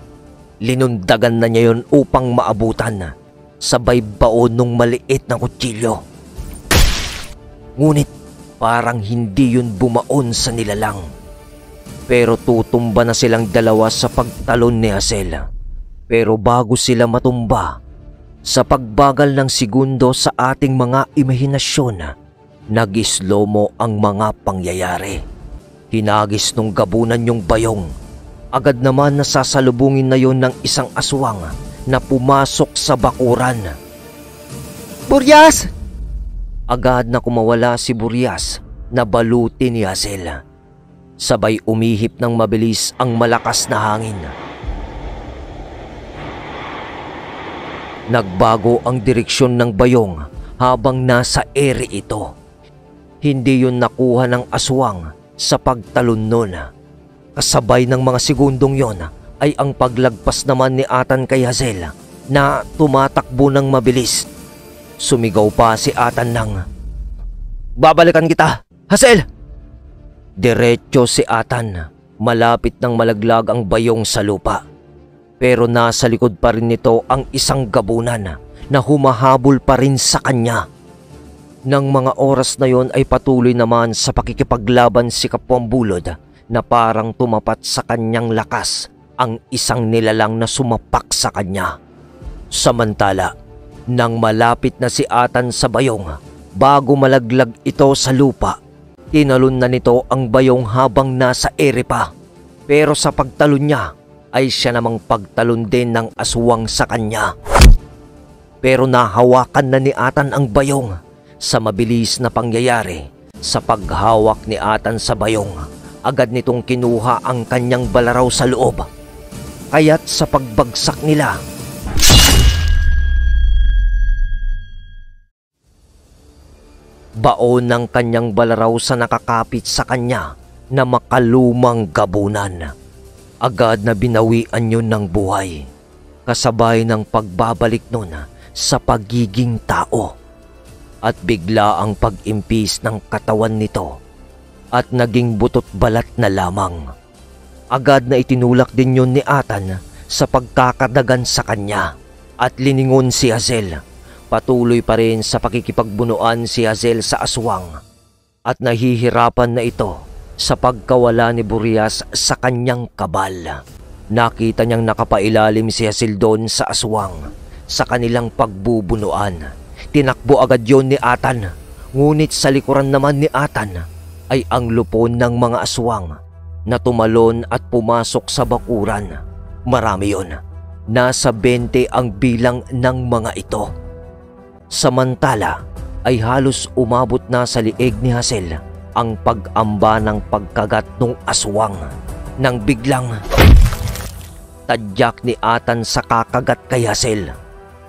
linundagan na niya yon upang maabutan, sabay baon ng maliit na kutsilyo. Ngunit parang hindi yun bumaon sa nilalang. Pero tutumba na silang dalawa sa pagtalon ni Hazel. Pero bago sila matumba, sa pagbagal ng segundo sa ating mga imahinasyon, nag-slow-mo ang mga pangyayari. Hinagis nung gabunan yung bayong. Agad naman nasasalubungin na yon ng isang aswang na pumasok sa bakuran. Buryas! Agad na kumawala si Buryas na baluti ni Hazel. Sabay umihip ng mabilis ang malakas na hangin. Nagbago ang direksyon ng bayong habang nasa ere ito. Hindi yun nakuha ng aswang sa pagtalon nun. Kasabay ng mga segundong yon ay ang paglagpas naman ni Atan kay Hazel na tumatakbo ng mabilis. Sumigaw pa si Atan ng, "Babalikan kita, Hazel!" Diretso si Atan. Malapit nang malaglag ang bayong sa lupa. Pero nasa likod pa rin nito ang isang gabunan na humahabol pa rin sa kanya. Nang mga oras na yon ay patuloy naman sa pakikipaglaban si Kapwang Bulod na parang tumapat sa kanyang lakas ang isang nilalang na sumapak sa kanya. Samantala, nang malapit na si Atan sa bayong, bago malaglag ito sa lupa, tinalon na nito ang bayong habang nasa ere pa. Pero sa pagtalon niya ay siya namang pagtalon din ng aswang sa kanya. Pero nahawakan na ni Atan ang bayong. Sa mabilis na pangyayari, sa paghawak ni Atan sa bayong, agad nitong kinuha ang kanyang balaraw sa loob. Kaya't sa pagbagsak nila, baon ng kanyang balaraw sa nakakapit sa kanya na makalumang gabunan. Agad na binawian yun ng buhay, kasabay ng pagbabalik nun sa pagiging tao. At bigla ang pag-impis ng katawan nito at naging butot balat na lamang. Agad na itinulak din yun ni Atan sa pagkakadagan sa kanya at liningon si Hazel. Patuloy pa rin sa pakikipagbunuan si Hazel sa aswang at nahihirapan na ito sa pagkawala ni Buryas sa kanyang kabal. Nakita niyang nakapailalim si Hazel doon sa aswang sa kanilang pagbubunuan. Tinakbo agad yon ni Atan, ngunit sa likuran naman ni Atan ay ang lupon ng mga aswang na tumalon at pumasok sa bakuran. Marami yon. Nasa 20 ang bilang ng mga ito. Samantala ay halos umabot na sa liig ni Hazel ang pag-amba ng pagkagat ng aswang nang biglang tadyak ni Atan sa kakagat kay Hazel.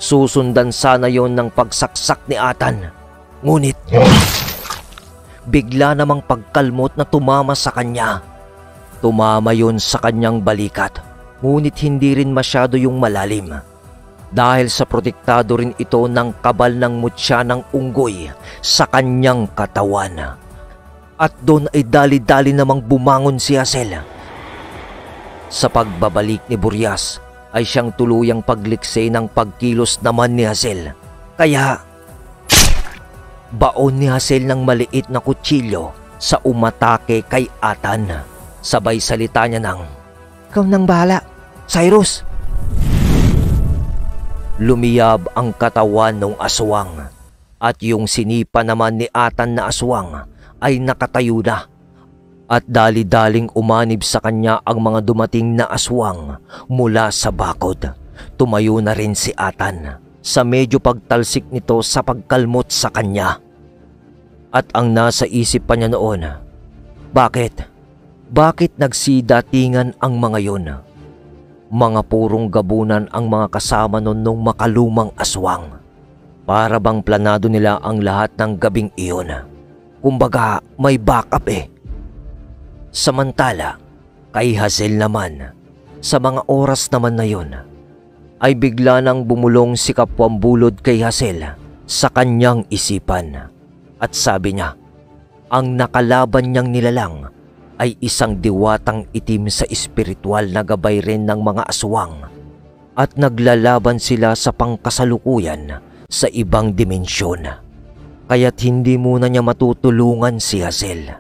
Susundan sana yon ng pagsaksak ni Atan. Ngunit bigla namang pagkalmot na tumama sa kanya. Tumama yon sa kanyang balikat, ngunit hindi rin masyado yung malalim. Dahil sa protektado rin ito ng kabal ng mutya ng unggoy sa kanyang katawan. At doon ay dali-dali namang bumangon si Hazel. Sa pagbabalik ni Buryas, ay siyang tuluyang pagliksi ng pagkilos naman ni Hazel. Kaya baon ni Hazel ng maliit na kutsilyo sa umatake kay Atan. Sabay salita niya ng, "Ikaw nang bahala, Cyrus!" Lumiyab ang katawan ng aswang at yung sinipa naman ni Atan na aswang ay nakatayo na. At dali-daling umanib sa kanya ang mga dumating na aswang mula sa bakod. Tumayo na rin si Atan. sa medyo pagtalsik nito sa pagkalmot sa kanya. At ang nasa isip pa niya noon, bakit? Bakit nagsidatingan ang mga yon? Mga purong gabunan ang mga kasama nun nung makalumang aswang. Para bang planado nila ang lahat ng gabing iyon. Kumbaga may backup eh. Samantala, kay Hazel naman, sa mga oras naman na yon, ay bigla nang bumulong si kapwang bulod kay Hazel sa kanyang isipan. At sabi niya, ang nakalaban niyang nilalang ay isang diwatang itim sa espiritual na gabay rin ng mga aswang at naglalaban sila sa pangkasalukuyan sa ibang dimensyon. Kaya't hindi muna niya matutulungan si Hazel.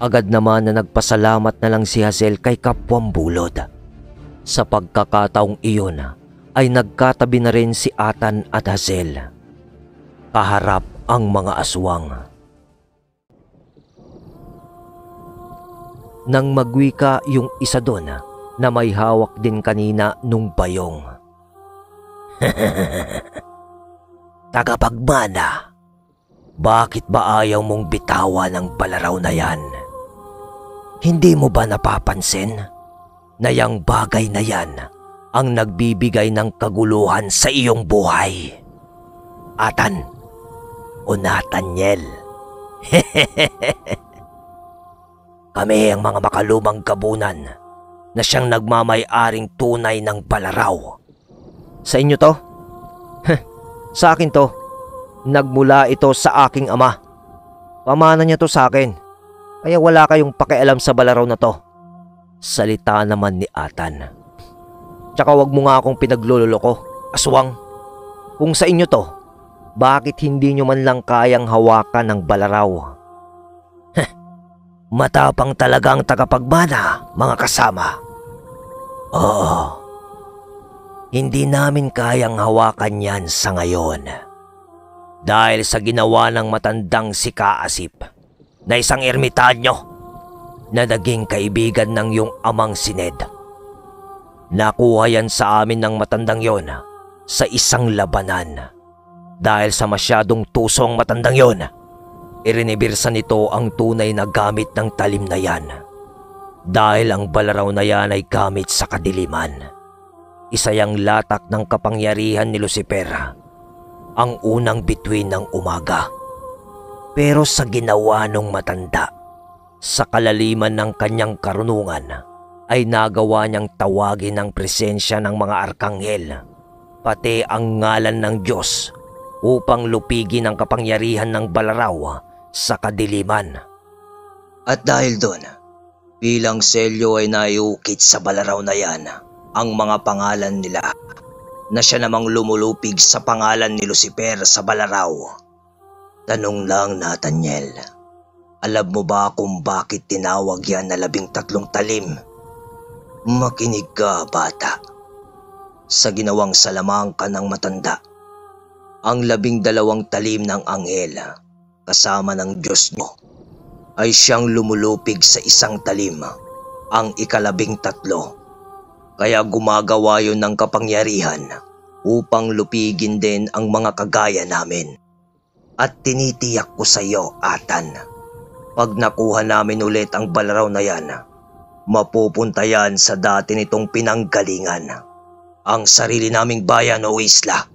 Agad naman na nagpasalamat na lang si Hazel kay kapwang bulod. Sa pagkakataong iyon ay nagkatabi na rin si Atan at Hazel. Kaharap ang mga aswang. Nang magwika yung isa doon na may hawak din kanina nung bayong. Tagapagmana, bakit ba ayaw mong bitawan ng balaraw na yan? Hindi mo ba napapansin na yang bagay na yan ang nagbibigay ng kaguluhan sa iyong buhay? Atan o Nathaniel? Kami ang mga makalumang gabunan na siyang nagmamay-aring tunay ng balaraw. Sa inyo to? Sa akin to. Nagmula ito sa aking ama. Pamana niya to sa akin. Kaya wala kayong pakialam sa balaraw na to. Salita naman ni Atan. Tsaka wag mo nga akong pinagluloloko, aswang. Kung sa inyo to, bakit hindi nyo man lang kayang hawakan ng balaraw? Matapang talagang tagapagmana, mga kasama. Oo. Hindi namin kayang hawakan yan sa ngayon. Dahil sa ginawa ng matandang si Kaasip na isang ermitanyo na naging kaibigan ng iyong amang si Ned. Nakuha yan sa amin ng matandang yon sa isang labanan. Dahil sa masyadong tusong matandang yon, irinibirsa nito ang tunay na gamit ng talim na yan. Dahil ang balaraw na yan ay gamit sa kadiliman. Isa yang latak ng kapangyarihan ni Lucifer, ang unang bituin ng umaga. Pero sa ginawa ng matanda, sa kalaliman ng kanyang karunungan, ay nagawa niyang tawagin ang presensya ng mga arkanghel, pati ang ngalan ng Diyos, upang lupigin ang kapangyarihan ng balaraw sa kadiliman. At dahil doon, bilang selyo ay naiukit sa balaraw na yan ang mga pangalan nila, na siya namang lumulupig sa pangalan ni Lucifer sa balaraw. Tanong lang, Nathaniel, alam mo ba kung bakit tinawag yan na 13 talim? Makinig ka, bata. Sa ginawang salamangka ng matanda, ang 12 talim ng anghel, kasama ng Diyos mo, ay siyang lumulupig sa isang talim, ang 13. Kaya gumagawa yun ng kapangyarihan upang lupigin din ang mga kagaya namin. At tinitiyak ko sa iyo, Atan, pag nakuha namin ulit ang balaraw na yan, mapupunta yan sa dati nitong pinanggalingan, ang sarili naming bayan o isla.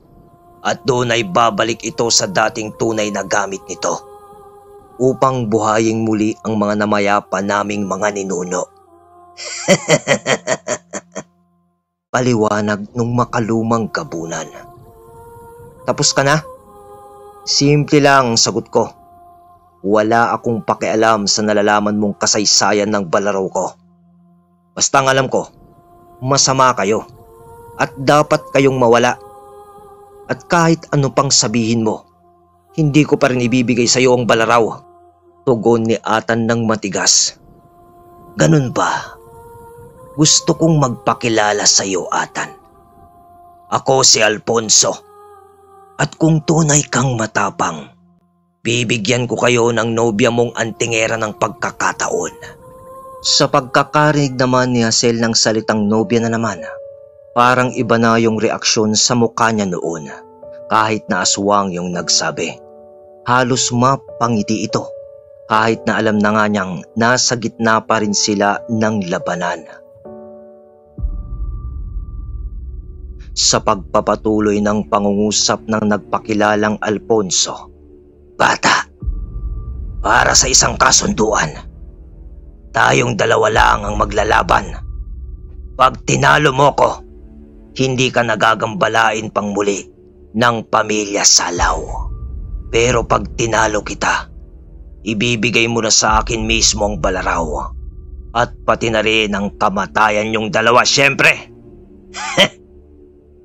At doon ay babalik ito sa dating tunay na gamit nito upang buhayin muli ang mga namayapa naming mga ninuno. Paliwanag nung makalumang gabunan. Tapos ka na? Simple lang ang sagot ko. Wala akong pakialam sa nalalaman mong kasaysayan ng balaraw ko. Basta ang alam ko, masama kayo at dapat kayong mawala. At kahit ano pang sabihin mo, hindi ko pa rin ibibigay sa iyo ang balaraw. Tugon ni Atan ng matigas. Ganun ba? Gusto kong magpakilala sa iyo, Atan. Ako si Alfonso. At kung tunay kang matapang, bibigyan ko kayo ng nobya mong antingera ng pagkakataon. Sa pagkakarinig naman ni Hazel ng salitang nobya na naman, parang iba na yung reaksyon sa mukha niya noon. kahit na aswang yung nagsabi. Halos mapangiti ito kahit na alam na nga niyang nasa gitna pa rin sila ng labanan. Sa pagpapatuloy ng pangungusap ng nagpakilalang Alfonso, "Bata, para sa isang kasunduan, tayong dalawa lang ang maglalaban. Pag tinalo mo ko, hindi ka nagagambalain pang muli ng pamilya Salaw. Pero pag tinalo kita, ibibigay mo na sa akin mismo ang Balaraw at pati na rin ang kamatayan yung dalawa, syempre."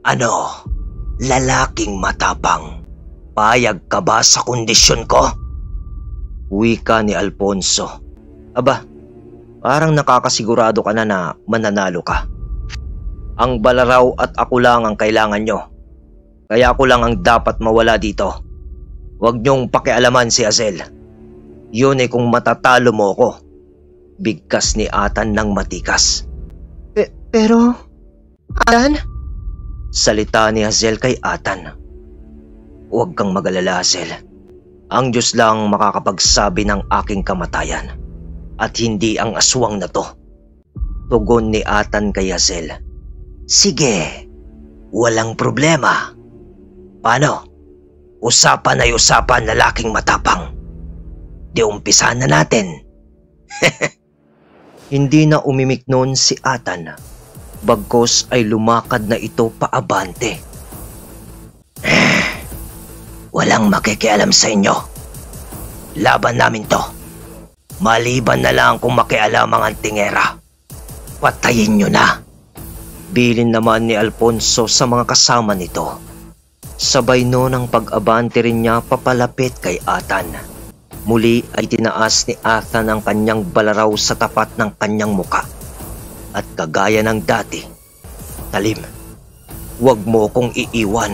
"Ano, lalaking matapang, payag ka ba sa kondisyon ko?" wika ni Alfonso. "Aba, parang nakakasigurado ka na mananalo ka. Ang Balaraw at ako lang ang kailangan nyo. Kaya ako lang ang dapat mawala dito. Huwag nyong pakialaman si Hazel. Yun ay kung matatalo mo ko." Bigkas ni Atan ng matikas. Pero, Atan? Salita ni Hazel kay Atan. "Huwag kang mag-alala, Hazel. Ang Diyos lang makakapagsabi ng aking kamatayan at hindi ang aswang na to." Tugon ni Atan kay Hazel. "Sige, walang problema. Paano? Usapan ay usapan, lalaking matapang. Di umpisahan na natin." Hindi na umimik noon si Atan. Bagkos ay lumakad na ito paabante. "Walang makikialam sa inyo. Laban namin to. Maliban na lang kung makialam ang tingera. Patayin nyo na." Bilin naman ni Alfonso sa mga kasama nito. Sabay noon ang pag-abante rin niya papalapit kay Atan. Muli ay tinaas ni Atan ang kanyang Balaraw sa tapat ng kanyang muka. At kagaya ng dati, "Talim, huwag mo kong iiwan.